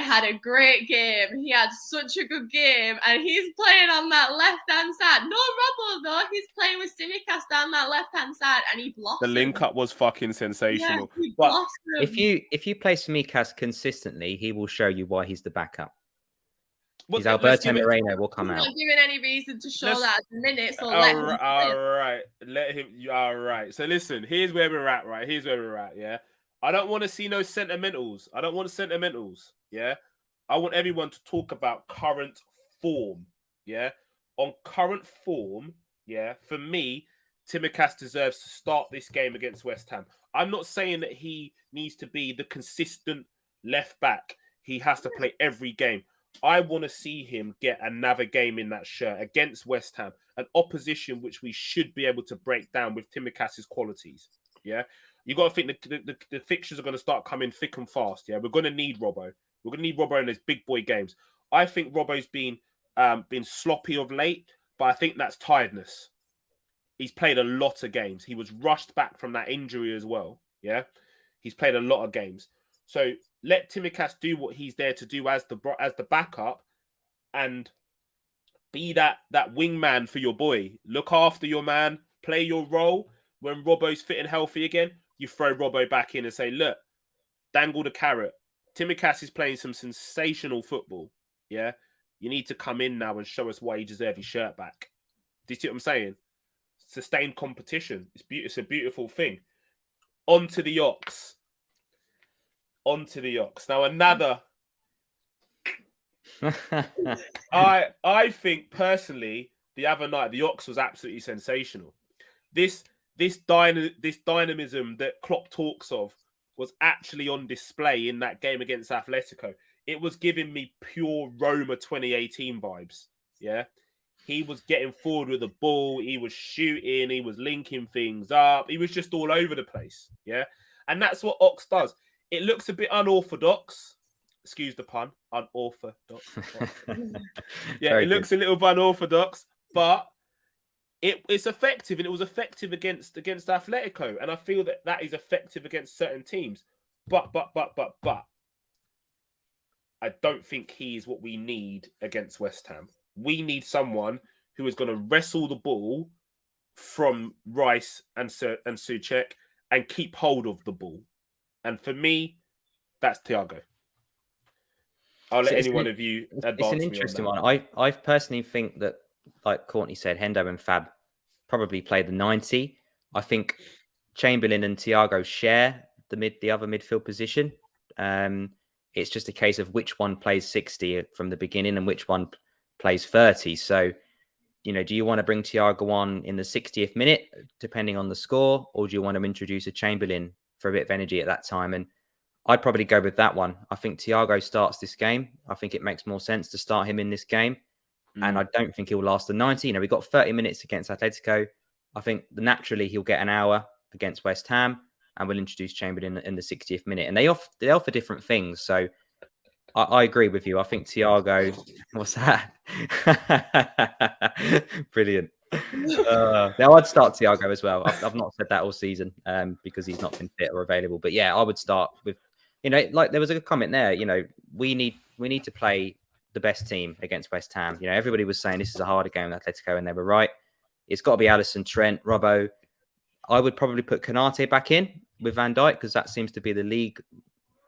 Speaker 5: had a great game. He had such a good game, and he's playing on that left-hand side. No Robbo though. He's playing with Tsimikas down that left-hand side, and he blossomed.
Speaker 1: The link-up was fucking sensational.
Speaker 5: Yeah,
Speaker 1: but
Speaker 4: if you play Tsimikas consistently, he will show you why he's the backup. His Alberto Moreno will come out.
Speaker 5: I'm not giving any reason to show that at the minute. So
Speaker 1: all right. Let him. All right. So listen. Here's where we're at. Right. Here's where we're at. Yeah. I don't want to see no sentimentals. Yeah. I want everyone to talk about current form. Yeah. On current form. Yeah. For me, Tsimikas deserves to start this game against West Ham. I'm not saying that he needs to be the consistent left back. He has to play every game. I want to see him get another game in that shirt against West Ham, an opposition which we should be able to break down with Tsimikas' qualities. Yeah. You got to think the fixtures are going to start coming thick and fast. Yeah, we're going to need Robbo. We're going to need Robbo in those big boy games. I think Robbo's been sloppy of late, but I think that's tiredness. He's played a lot of games. He was rushed back from that injury as well. Yeah, he's played a lot of games. So let Tsimikas do what he's there to do as the backup, and be that wingman for your boy. Look after your man. Play your role. When Robbo's fit and healthy again, you throw Robbo back in and say, look, dangle the carrot. Tsimikas is playing some sensational football. Yeah. You need to come in now and show us why you deserve your shirt back. Do you see what I'm saying? Sustained competition. It's a beautiful thing. On to the Ox. Now another. I think personally, the other night, the Ox was absolutely sensational. This dynamism that Klopp talks of was actually on display in that game against Atletico. It was giving me pure Roma 2018 vibes. Yeah, He was getting forward with the ball. He was shooting. He was linking things up. He was just all over the place. Yeah. And that's what Ox does. It looks a bit unorthodox. Excuse the pun. Unorthodox. Yeah,
Speaker 4: Very
Speaker 1: it looks
Speaker 4: good.
Speaker 1: a little bit unorthodox, but it's effective, and it was effective against Atletico. And I feel that is effective against certain teams. But I don't think he is what we need against West Ham. We need someone who is going to wrestle the ball from Rice and Souček and keep hold of the ball. And for me, that's Thiago. I'll let any one of you advance.
Speaker 4: It's an interesting one. I personally think that, like Courtney said, Hendo and Fab probably play the 90. I think Chamberlain and Thiago share the other midfield position. It's just a case of which one plays 60 from the beginning and which one plays 30. So, do you want to bring Thiago on in the 60th minute, depending on the score, or do you want to introduce a Chamberlain for a bit of energy at that time? And I'd probably go with that one. I think Thiago starts this game. I think it makes more sense to start him in this game. And I don't think he'll last the 90. We got 30 minutes against Atletico. I think naturally he'll get an hour against West Ham, and we'll introduce Chamberlain in the 60th minute. And they offer different things. So I agree with you. I think Thiago, what's that? Brilliant. Now I'd start Thiago as well. I've not said that all season because he's not been fit or available. But yeah, I would start with, like there was a comment there. We need to play the best team against West Ham. Everybody was saying this is a harder game than Atletico, and they were right. It's got to be Alisson, Trent, Robbo. I would probably put Konate back in with Van Dijk because that seems to be the league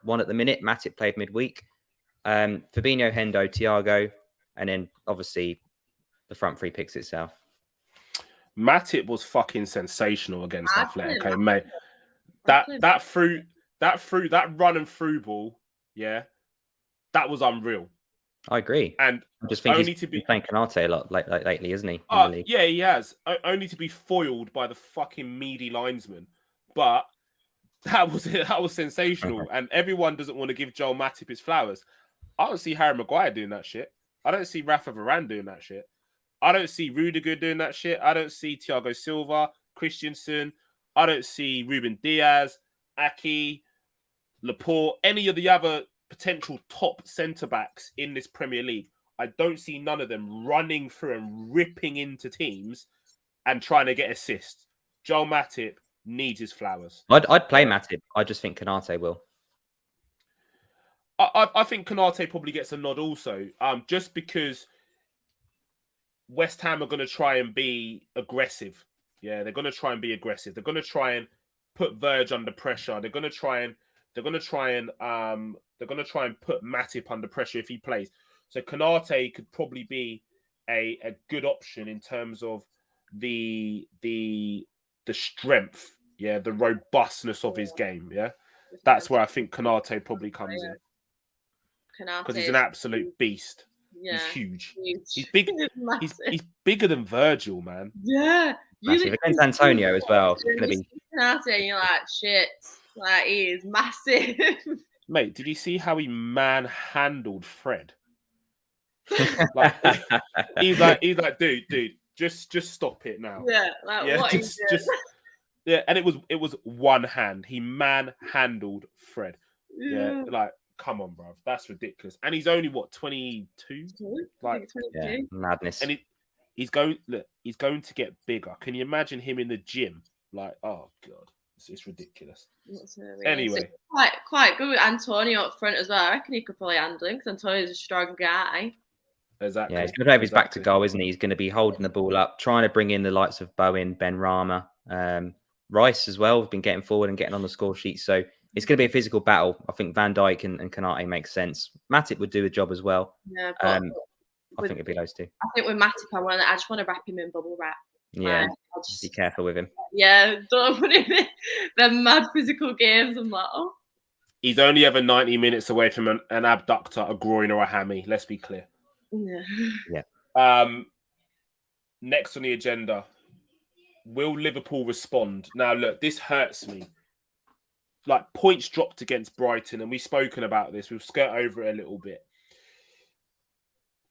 Speaker 4: one at the minute. Matip played midweek. Fabinho, Hendo, Thiago, and then obviously the front three picks itself.
Speaker 1: Matip was fucking sensational against Atletico, mate. That run and through ball, yeah, that was unreal.
Speaker 4: I agree.
Speaker 1: And
Speaker 4: I just think he's been playing Konate a lot lately, isn't he?
Speaker 1: Yeah, he has. Only to be foiled by the fucking meaty linesman. But that was sensational. And everyone doesn't want to give Joel Matip his flowers. I don't see Harry Maguire doing that shit. I don't see Rafa Varane doing that shit. I don't see Rudiger doing that shit. I don't see Thiago Silva, Christensen. I don't see Ruben Diaz, Aki, Laporte, any of the other potential top centre-backs in this Premier League. I don't see none of them running through and ripping into teams and trying to get assists. Joel Matip needs his flowers.
Speaker 4: I'd play Matip. I just think Konate will.
Speaker 1: I think Konate probably gets a nod also, just because West Ham are going to try and be aggressive. Yeah, they're going to try and be aggressive. They're going to try and put Verge under pressure. They're going to try and put Matip under pressure if he plays. So Konate could probably be a good option in terms of the strength, yeah, the robustness of his game. Yeah, that's where I think Konate probably comes in because he's an absolute beast. Yeah. He's huge. He's big. He's bigger than Virgil, man.
Speaker 5: Yeah,
Speaker 4: massive. Against Antonio as well. It's going to be
Speaker 5: Konate, and you're like, shit, like he is massive.
Speaker 1: Mate, did you see how he manhandled Fred? Like, he's like, dude, just stop it now.
Speaker 5: Yeah, like yeah, what just
Speaker 1: yeah, and it was one hand. He manhandled Fred. Yeah, like come on, bro, that's ridiculous. And he's only what 22, like
Speaker 5: 22.
Speaker 4: Yeah, madness.
Speaker 1: And he's going to get bigger. Can you imagine him in the gym? Like, oh god. It's ridiculous. Anyway,
Speaker 5: it's quite good with Antonio up front as well. I reckon he could probably handle him because Antonio's a strong guy.
Speaker 1: Exactly.
Speaker 4: Yeah, he's going to have his back to goal, isn't he? He's going to be holding the ball up, trying to bring in the likes of Bowen, Ben Rama, Rice as well. Has been getting forward and getting on the score sheet. So it's going to be a physical battle. I think Van Dijk and Konate makes sense. Matip would do a job as well.
Speaker 5: Yeah,
Speaker 4: I think it'd be those two.
Speaker 5: I think with Matip, I just want to wrap him in bubble wrap.
Speaker 4: Yeah, be careful with him.
Speaker 5: Yeah, don't put him in the mad physical games. I'm like, oh.
Speaker 1: He's only ever 90 minutes away from an abductor, a groin, or a hammy. Let's be clear.
Speaker 5: Yeah.
Speaker 1: Next on the agenda, will Liverpool respond? Now, look, this hurts me. Like, points dropped against Brighton, and we've spoken about this. We'll skirt over it a little bit.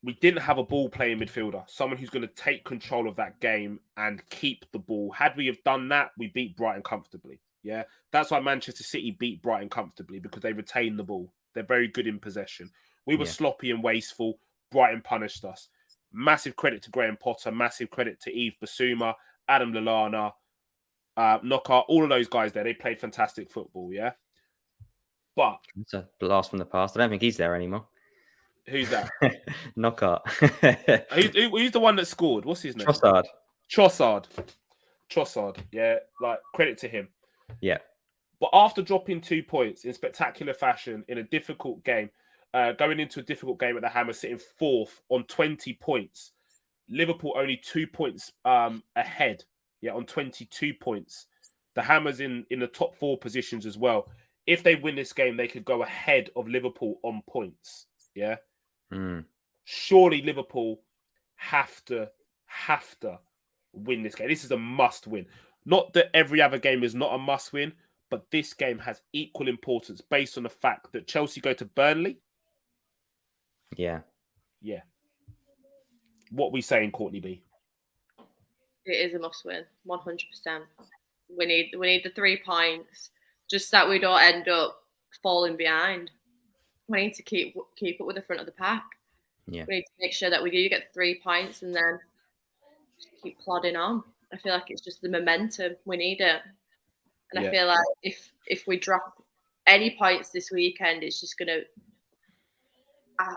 Speaker 1: we didn't have a ball playing midfielder, someone who's going to take control of that game and keep the ball. Had we have done that, we beat Brighton comfortably. Yeah, that's why Manchester City beat Brighton comfortably, because they retain the ball. They're very good in possession. We were sloppy and wasteful. Brighton punished us. Massive credit to Graham Potter. Massive credit to Yves Bissouma, Adam Lallana, Knockout. All of those guys there, they played fantastic football. Yeah, but
Speaker 4: It's a blast from the past. I don't think he's there anymore.
Speaker 1: who's that?
Speaker 4: Knockout.
Speaker 1: Who's the one that scored? What's his name? Trossard. Yeah, like, credit to him.
Speaker 4: Yeah.
Speaker 1: But after dropping 2 points in spectacular fashion in a difficult game, going into a difficult game at the Hammer, sitting fourth on 20 points, Liverpool only 2 points ahead. Yeah, on 22 points. The Hammers in the top 4 positions as well. If they win this game, they could go ahead of Liverpool on points. Yeah. Surely Liverpool have to win this game. This is a must win. Not that every other game is not a must win, but this game has equal importance based on the fact that Chelsea go to Burnley.
Speaker 4: Yeah.
Speaker 1: What we saying, Courtney B?
Speaker 5: It is a must win, 100%. We need the 3 points, just that we don't end up falling behind. We need to keep up with the front of the pack.
Speaker 4: Yeah.
Speaker 5: We need to make sure that we do get 3 points and then just keep plodding on. I feel like it's just the momentum. We need it. And I feel like if we drop any points this weekend, it's just going to...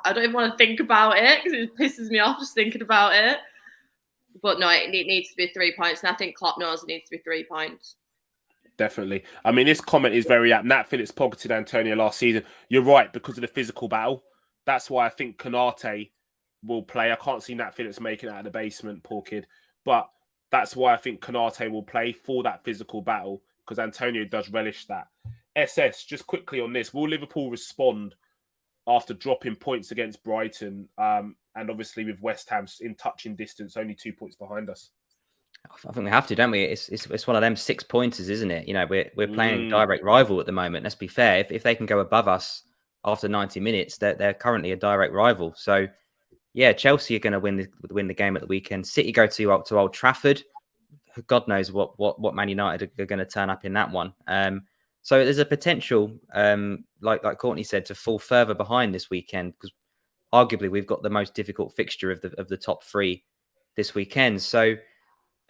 Speaker 5: I don't even want to think about it because it pisses me off just thinking about it. But no, it needs to be 3 points. And I think Klopp knows it needs to be 3 points.
Speaker 1: Definitely. I mean, this comment is very apt. Nat Phillips pocketed Antonio last season. You're right, because of the physical battle. That's why I think Konate will play. I can't see Nat Phillips making it out of the basement, poor kid. But that's why I think Konate will play, for that physical battle, because Antonio does relish that. SS, just quickly on this, will Liverpool respond after dropping points against Brighton, and obviously with West Ham in touching distance, only 2 points behind us?
Speaker 4: I think we have to, don't we? It's one of them 6 pointers, isn't it? You know, we're playing a direct rival at the moment. Let's be fair. If they can go above us after 90 minutes, they're currently a direct rival. So yeah, Chelsea are going to win the game at the weekend. City go to Old Trafford. God knows what Man United are going to turn up in that one. So there's a potential, like Courtney said, to fall further behind this weekend, because arguably we've got the most difficult fixture of the top 3 this weekend. So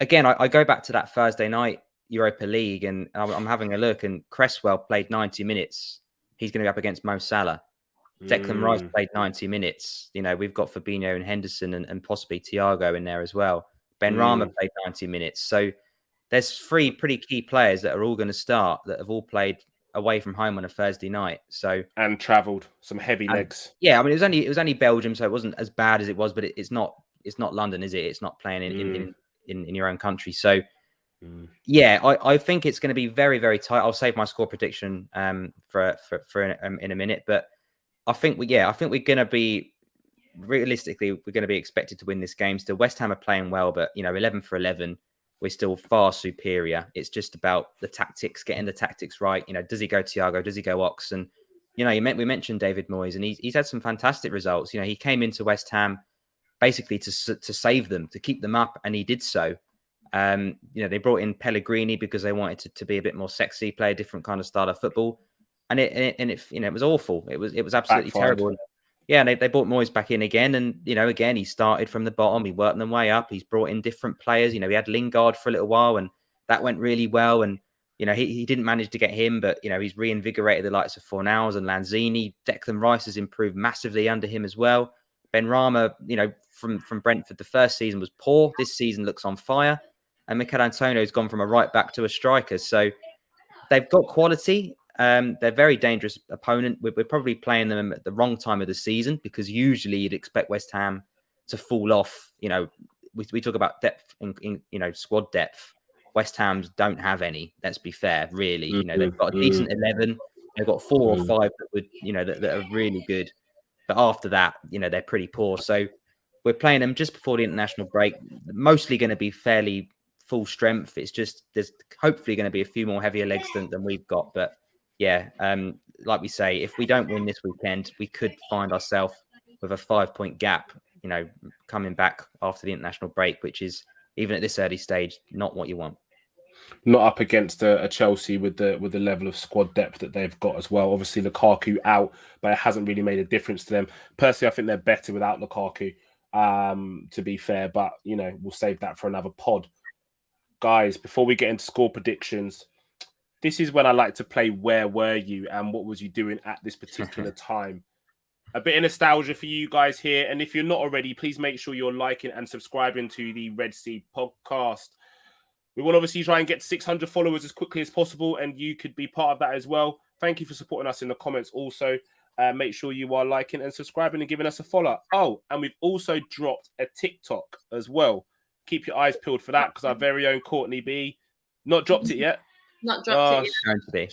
Speaker 4: again, I go back to that Thursday night Europa League, and I'm having a look, and Cresswell played 90 minutes. He's going to be up against Mo Salah. Declan Rice played 90 minutes. You know, we've got Fabinho and Henderson and possibly Thiago in there as well. Ben Rama played 90 minutes. So there's 3 pretty key players that are all going to start, that have all played away from home on a Thursday night. So
Speaker 1: and travelled some heavy legs.
Speaker 4: Yeah, I mean, it was only Belgium, so it wasn't as bad as it was, but it's not London, is it? It's not playing in your own country. So yeah, I think it's going to be very, very tight. I'll save my score prediction for in a minute, but I think we're going to be, realistically, we're going to be expected to win this game. Still, West Ham are playing well, but 11 for 11, we're still far superior. It's just about the tactics, getting the tactics right. Does he go Thiago? Does he go Ox? And we mentioned David Moyes, and he's had some fantastic results. He came into West Ham basically to save them, to keep them up, and he did so. They brought in Pellegrini because they wanted to be a bit more sexy, play a different kind of style of football, and it was awful. It was absolutely terrible. Yeah, and they brought Moyes back in again, and again he started from the bottom. He worked them way up. He's brought in different players. He had Lingard for a little while, and that went really well. And he didn't manage to get him, but he's reinvigorated the likes of Fornals and Lanzini. Declan Rice has improved massively under him as well. Ben Rama, from Brentford, the first season was poor. This season looks on fire. And Mikel Antonio's gone from a right back to a striker. So they've got quality. They're a very dangerous opponent. We're probably playing them at the wrong time of the season, because usually you'd expect West Ham to fall off. We talk about depth in squad depth. West Ham's don't have any. Let's be fair, really. They've got a decent 11. They've got 4 or 5 that would that are really good. But after that, they're pretty poor. So we're playing them just before the international break. Mostly going to be fairly full strength. It's just there's hopefully going to be a few more heavier legs than we've got. But yeah, like we say, if we don't win this weekend, we could find ourselves with a 5-point gap you know, coming back after the international break, which is even at this early stage not what you want.
Speaker 1: Not up against a Chelsea with the level of squad depth that they've got as well. Obviously, Lukaku out, but it hasn't really made a difference to them. Personally, I think they're better without Lukaku. To be fair, but you know, we'll save that for another pod. Guys, before we get into score predictions, this is when I like to play Where Were You and what was you doing at this particular time. A bit of nostalgia for you guys here. And if you're not already, please make sure you're liking and subscribing to the Red Sea podcast. We will obviously try and get 600 followers as quickly as possible, and you could be part of that as well. Thank you for supporting us in the comments also. Make sure you are liking and subscribing and giving us a follow. Oh, and we've also dropped a TikTok as well. Keep your eyes peeled for that because our very own Courtney B not dropped it yet.
Speaker 5: Not dropped it yet.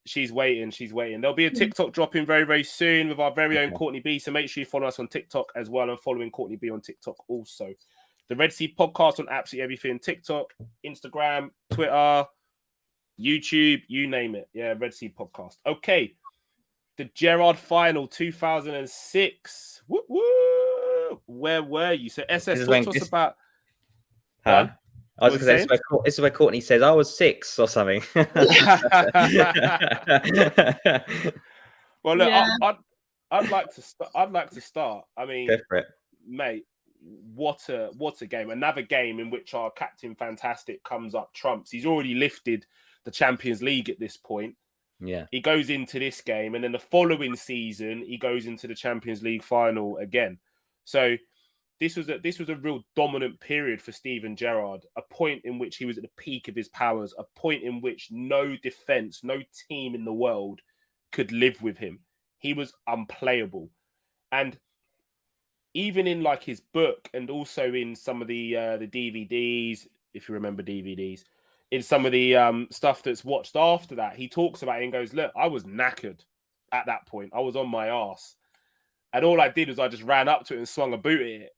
Speaker 1: She's waiting. She's waiting. There'll be a TikTok dropping very, very soon with our very own Courtney B. So make sure you follow us on TikTok as well and following Courtney B on TikTok also. The Red Sea podcast on absolutely everything. TikTok, Instagram, Twitter, YouTube, you name it. Yeah, Red Sea podcast. Okay. The Gerrard final 2006. Woo woo. Where were you? So SS, talk to us about...
Speaker 4: Huh? I was going to say, this is where Courtney says, I was 6 or something.
Speaker 1: Well, look,
Speaker 5: Yeah.
Speaker 1: I'd like to start. I mean,
Speaker 4: Go for it.
Speaker 1: mate, what a game. Another game in which our Captain Fantastic comes up trumps. He's already lifted the Champions League at this point.
Speaker 4: Yeah.
Speaker 1: He goes into this game, and then the following season, he goes into the Champions League final again. So this was a real dominant period for Steven Gerrard, a point in which he was at the peak of his powers, a point in which no defense, no team in the world could live with him. He was unplayable. And even in like his book and also in some of the DVDs, if you remember DVDs, in some of the stuff that's watched after that, he talks about it and goes, look, I was knackered at that point. I was on my arse. And all I did was I just ran up to it and swung a boot at it.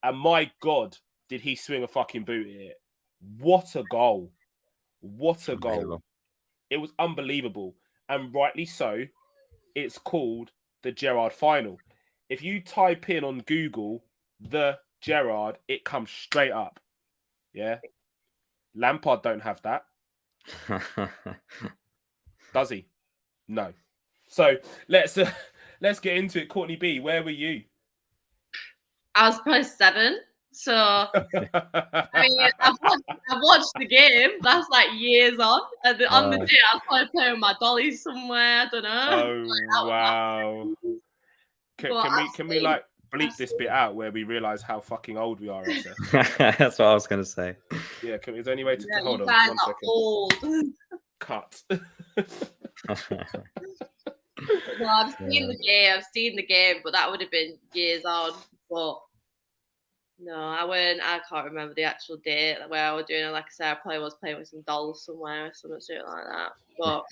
Speaker 1: And my God, did he swing a fucking boot at it. What a goal. What a goal. It was unbelievable. And rightly so, it's called the Gerrard final. If you type in on Google, the Gerrard, it comes straight up. Yeah. Lampard don't have that. Does he? No. So let's get into it. Courtney B, where were you?
Speaker 5: I was probably 7. So I mean, I've watched the game. That's like years on. And on the day, I was probably playing with my dollies somewhere. I don't know.
Speaker 1: Oh wow! Can we like bleep this bit out where we realise how fucking old we are?
Speaker 4: That's what I was going to say.
Speaker 1: Yeah, is there any way to hold on 1 second?
Speaker 5: Old.
Speaker 1: Cut.
Speaker 5: No, I've seen the game, but that would have been years on. But no, I can't remember the actual date where I was doing it. Like I said, I probably was playing with some dolls somewhere or something like that. But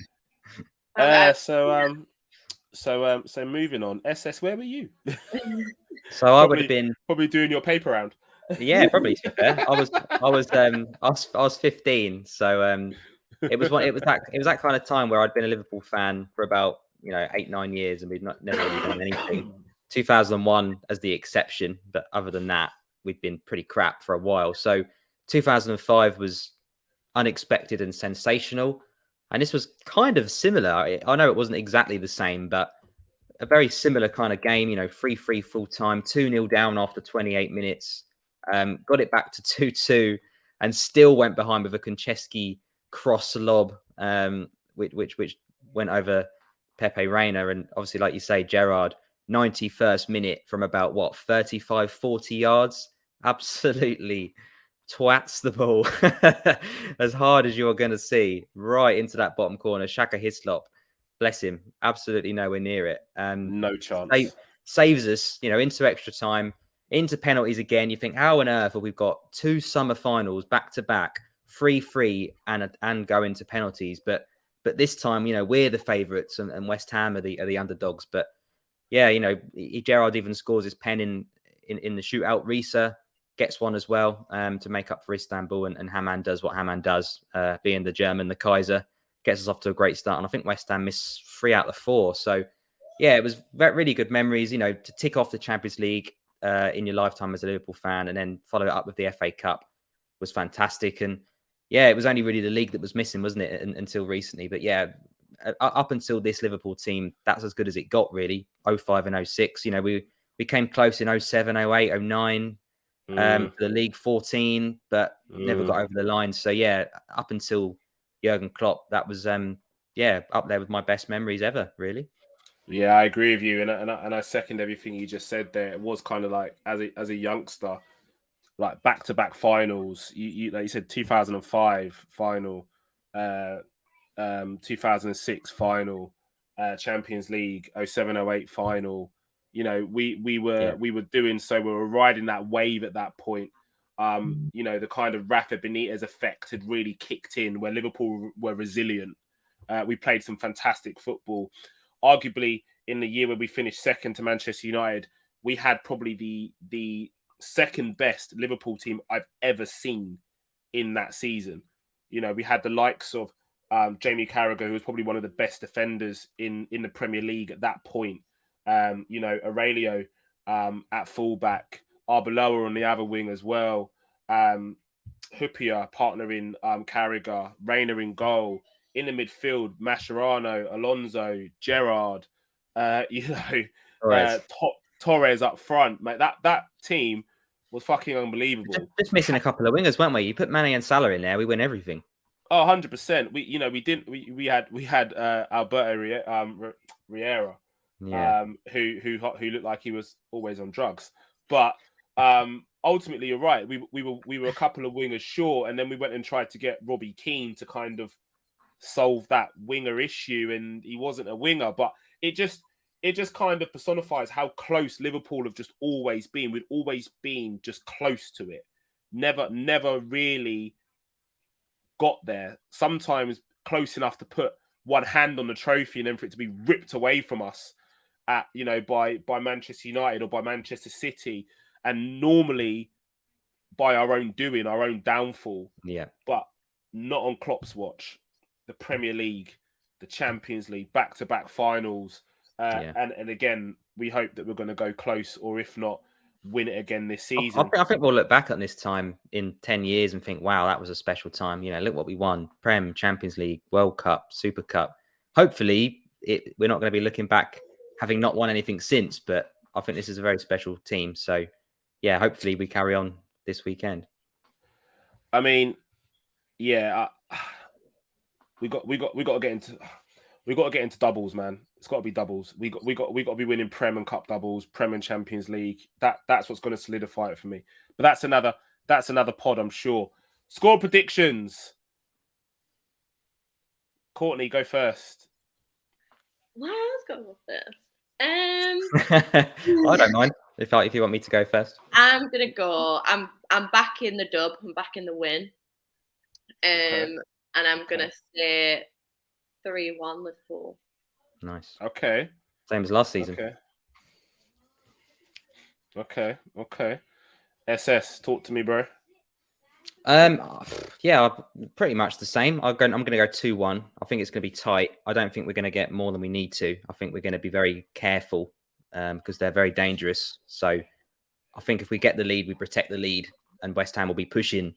Speaker 1: so moving on. SS, where were you?
Speaker 4: So I would have been
Speaker 1: probably doing your paper round.
Speaker 4: Yeah, probably. To be fair. I was 15, so it was that kind of time where I'd been a Liverpool fan for about 8-9 years, and we'd never really done anything. 2001 as the exception, but other than that, we'd been pretty crap for a while. So 2005 was unexpected and sensational, and this was kind of similar. I know it wasn't exactly the same, but a very similar kind of game. 3-3 full time, 2-0 down after 28 minutes. Got it back to 2-2, and still went behind with a Konchesky cross lob, which went over Pepe Reina, and obviously, like you say, Gerrard, 91st minute from about 35-40 yards, absolutely twats the ball as hard as you're going to see right into that bottom corner. Shaka Hislop, bless him, absolutely nowhere near it.
Speaker 1: No chance.
Speaker 4: Saves us, into extra time, into penalties again. You think, how on earth have we got 2 summer finals back to back, 3-3 and go into penalties? But this time, we're the favourites, and West Ham are the underdogs. But yeah, Gerrard even scores his pen in the shootout. Risa gets one as well to make up for Istanbul, and Hamann does what Hamann does, being the German, the Kaiser, gets us off to a great start. And I think West Ham missed 3 out of 4. So yeah, it was really good memories. To tick off the Champions League, in your lifetime as a Liverpool fan, and then follow it up with the FA Cup was fantastic. And yeah, it was only really the league that was missing, wasn't it, until recently? But yeah, up until this Liverpool team, that's as good as it got, really. 05 and 06. You know, we came close in 07, 08, 09 for the league, 14, but never got over the line. So yeah, up until Jurgen Klopp, that was up there with my best memories ever, really.
Speaker 1: Yeah, I agree with you, and I second everything you just said there. It was kind of like as a youngster, like back-to-back finals. You like you said, 2005 final, 2006 final, Champions League, 07-08 final. You know, we were doing so. We were riding that wave at that point. You know, the kind of Rafa Benitez effect had really kicked in, where Liverpool were resilient. We played some fantastic football. Arguably, in the year where we finished second to Manchester United, we had probably the second best Liverpool team I've ever seen in that season. You know, we had the likes of Jamie Carragher, who was probably one of the best defenders in the Premier League at that point. You know, Aurelio at fullback, Arbeloa on the other wing as well. Hupia partnering Carragher, Reina in goal. In the midfield, Mascherano, Alonso, Gerrard, you know, Torres up front. Mate, that team was fucking unbelievable.
Speaker 4: Just missing a couple of wingers, weren't we? You put Mane and Salah in there, we win everything.
Speaker 1: Oh, 100%. We had Alberto Riera, who looked like he was always on drugs. But ultimately, you're right. We were a couple of wingers short, and then we went and tried to get Robbie Keane to kind of solve that winger issue, and he wasn't a winger. But it just kind of personifies how close Liverpool have just always been. We've always been just close to it. Never really got there. Sometimes close enough to put one hand on the trophy and then for it to be ripped away from us by Manchester United or by Manchester City, and normally by our own doing, our own downfall.
Speaker 4: Yeah.
Speaker 1: But not on Klopp's watch. The Premier League, the Champions League, back-to-back finals. And again, we hope that we're going to go close, or if not, win it again this season.
Speaker 4: I think we'll look back at this time in 10 years and think, wow, that was a special time. You know, look what we won. Prem, Champions League, World Cup, Super Cup. Hopefully, we're not going to be looking back having not won anything since, but I think this is a very special team. So, yeah, hopefully we carry on this weekend.
Speaker 1: I mean, yeah, we got to get into doubles, man. It's got to be doubles. We got to be winning Prem and Cup doubles, Prem and Champions League. That's what's going to solidify it for me. But that's another pod, I'm sure. Score predictions. Courtney, go first.
Speaker 5: Well, let's go first.
Speaker 4: I don't mind if you want me to go first.
Speaker 5: I'm gonna go. I'm back in the dub. I'm back in the win. And I'm gonna say 3-1 Liverpool.
Speaker 4: Nice.
Speaker 1: Okay.
Speaker 4: Same as last season.
Speaker 1: Okay. SS, talk to me, bro.
Speaker 4: Yeah, pretty much the same. I'm going to go 2-1. I think it's going to be tight. I don't think we're going to get more than we need to. I think we're going to be very careful because they're very dangerous. So I think if we get the lead, we protect the lead, and West Ham will be pushing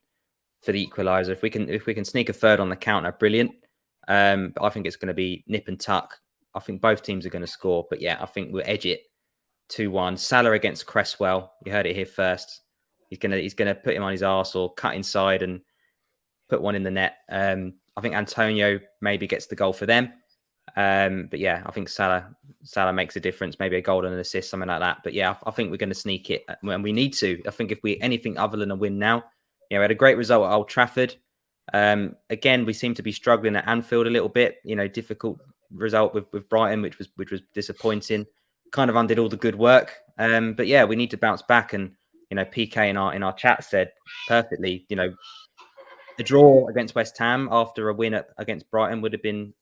Speaker 4: for the equaliser. If we can sneak a third on the counter, brilliant. But I think it's going to be nip and tuck. I think both teams are going to score. But yeah, I think we'll edge it 2-1. Salah against Cresswell. You heard it here first. He's gonna put him on his arse or cut inside and put one in the net. I think Antonio maybe gets the goal for them. But yeah, I think Salah makes a difference. Maybe a goal and an assist, something like that. But yeah, I think we're going to sneak it when we need to. I think if we anything other than a win now, we had a great result at Old Trafford. Again, we seem to be struggling at Anfield a little bit. Difficult result with Brighton, which was disappointing. Kind of undid all the good work. But yeah, we need to bounce back. And PK in our chat said perfectly. A draw against West Ham after a win against Brighton would have been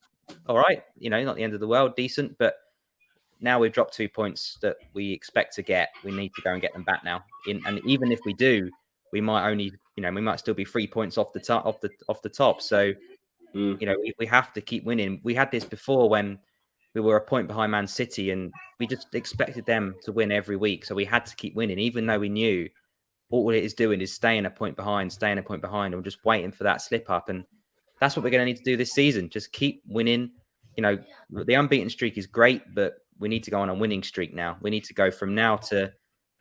Speaker 4: all right. Not the end of the world, decent. But now we've dropped 2 points that we expect to get. We need to go and get them back now. And even if we do, we might only, we might still be 3 points off the top. So, we have to keep winning. We had this before when we were a point behind Man City, and we just expected them to win every week. So we had to keep winning, even though we knew all it is doing is staying a point behind, and we're just waiting for that slip up. And that's what we're going to need to do this season. Just keep winning. You know, the unbeaten streak is great, but we need to go on a winning streak now. We need to go from now to,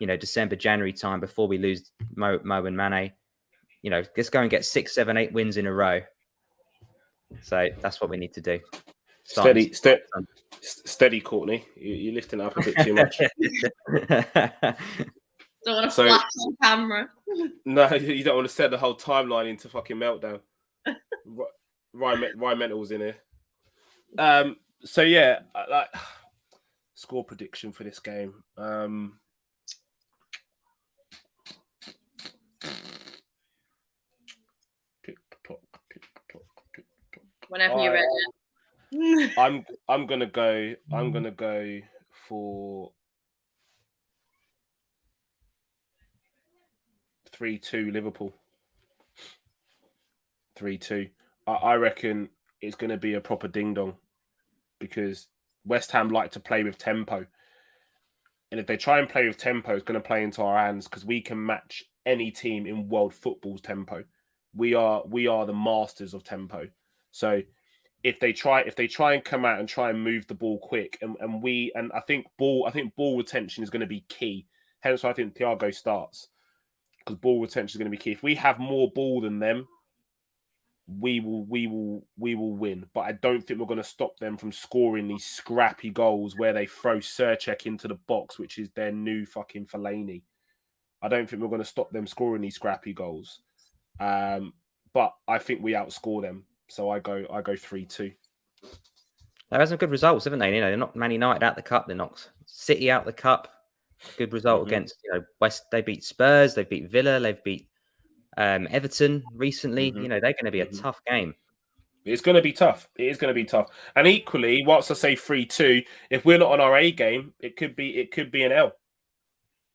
Speaker 4: December, January time before we lose Mo and Mane. Let's go and get 6, 7, 8 wins in a row. So that's what we need to do.
Speaker 1: Steady, Courtney. You're lifting it up a bit too much.
Speaker 5: Don't want to flash on camera.
Speaker 1: No, you don't want to set the whole timeline into fucking meltdown. Ryan Mental's in here. So yeah, like score prediction for this game.
Speaker 5: Whenever you're ready.
Speaker 1: I'm gonna go for 3-2 Liverpool. 3-2. I reckon it's going to be a proper ding-dong because West Ham like to play with tempo. And if they try and play with tempo, it's going to play into our hands because we can match any team in world football's tempo. We are the masters of tempo. So if they try and come out and try and move the ball quick, and I think ball retention is going to be key. Hence why I think Thiago starts. Because ball retention is going to be key. If we have more ball than them, we will win. But I don't think we're going to stop them from scoring these scrappy goals where they throw Surchek into the box, which is their new fucking Fellaini. I don't think we're going to stop them scoring these scrappy goals. But I think we outscore them. So I go 3-2.
Speaker 4: They've had some good results, haven't they? They're not Man United out the cup. They knocked City out the cup. Good result against West. They beat Spurs. They beat Villa. They've beat Everton recently. They're going to be a tough game.
Speaker 1: It's going to be tough. It is going to be tough. And equally, whilst I say 3-2, if we're not on our A game, it could be an L.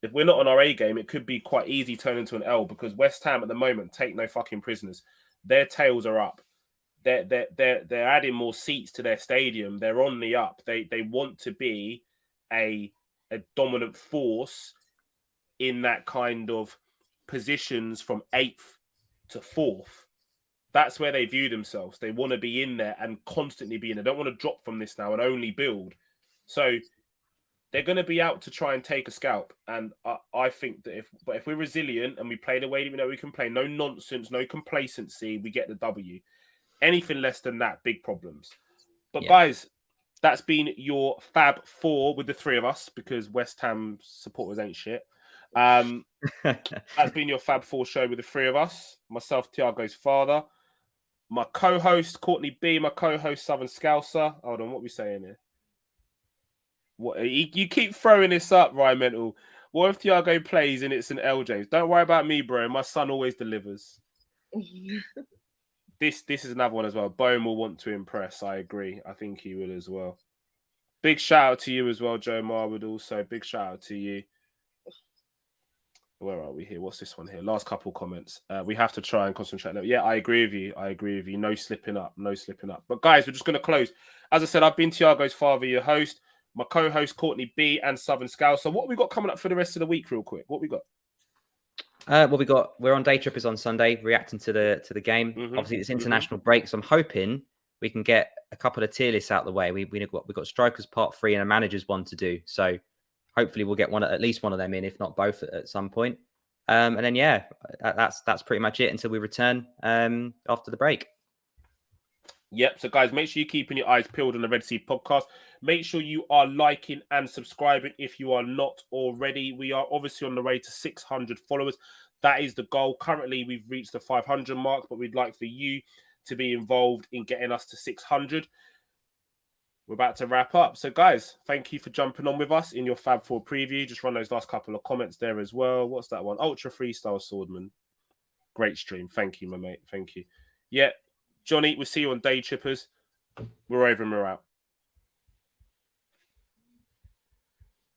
Speaker 1: If we're not on our A game, it could be quite easy turn into an L because West Ham at the moment take no fucking prisoners. Their tails are up. They're adding more seats to their stadium. They're on the up. They want to be a dominant force in that kind of positions from 8th to 4th. That's where they view themselves. They want to be in there and constantly be in there. They don't want to drop from this now and only build. So they're going to be out to try and take a scalp. And I think that if we're resilient and we play the way we can play, no nonsense, no complacency, we get the W. Anything less than that, big problems. But guys, that's been your Fab 4 with the 3 of us because West Ham supporters ain't shit. That's been your Fab 4 show with the 3 of us. Myself, Thiago's father. My co-host, Courtney B. My co-host, Southern Scouser. Hold on, what are we saying here? What you keep throwing this up, Ryan Mental. What if Thiago plays and it's an L, James? Don't worry about me, bro. My son always delivers. This is another one as well. Bone will want to impress. I agree. I think he will as well. Big shout out to you as well, Joe Marwood. Also, big shout out to you. Where are we here? What's this one here? Last couple comments. We have to try and concentrate. Yeah, I agree with you. No slipping up. But guys, we're just going to close. As I said, I've been Thiago's father, your host. My co-host, Courtney B. and Southern Scout. So what have we got coming up for the rest of the week real quick? What we got?
Speaker 4: We're on Day Trippers on Sunday, reacting to the game. Obviously, it's international break, so I'm hoping we can get a couple of tier lists out of the way. We've got Strikers Part 3 and a Managers one to do. So hopefully we'll get at least one of them in, if not both, at some point. And then that's pretty much it until we return after the break.
Speaker 1: Yep. So, guys, make sure you're keeping your eyes peeled on the Red Sea podcast. Make sure you are liking and subscribing if you are not already. We are obviously on the way to 600 followers. That is the goal. Currently, we've reached the 500 mark, but we'd like for you to be involved in getting us to 600. We're about to wrap up. So, guys, thank you for jumping on with us in your Fab 4 preview. Just run those last couple of comments there as well. What's that one? Ultra Freestyle Swordman. Great stream. Thank you, my mate. Thank you. Yeah. Johnny, we'll see you on Day Trippers. We're over and we're out.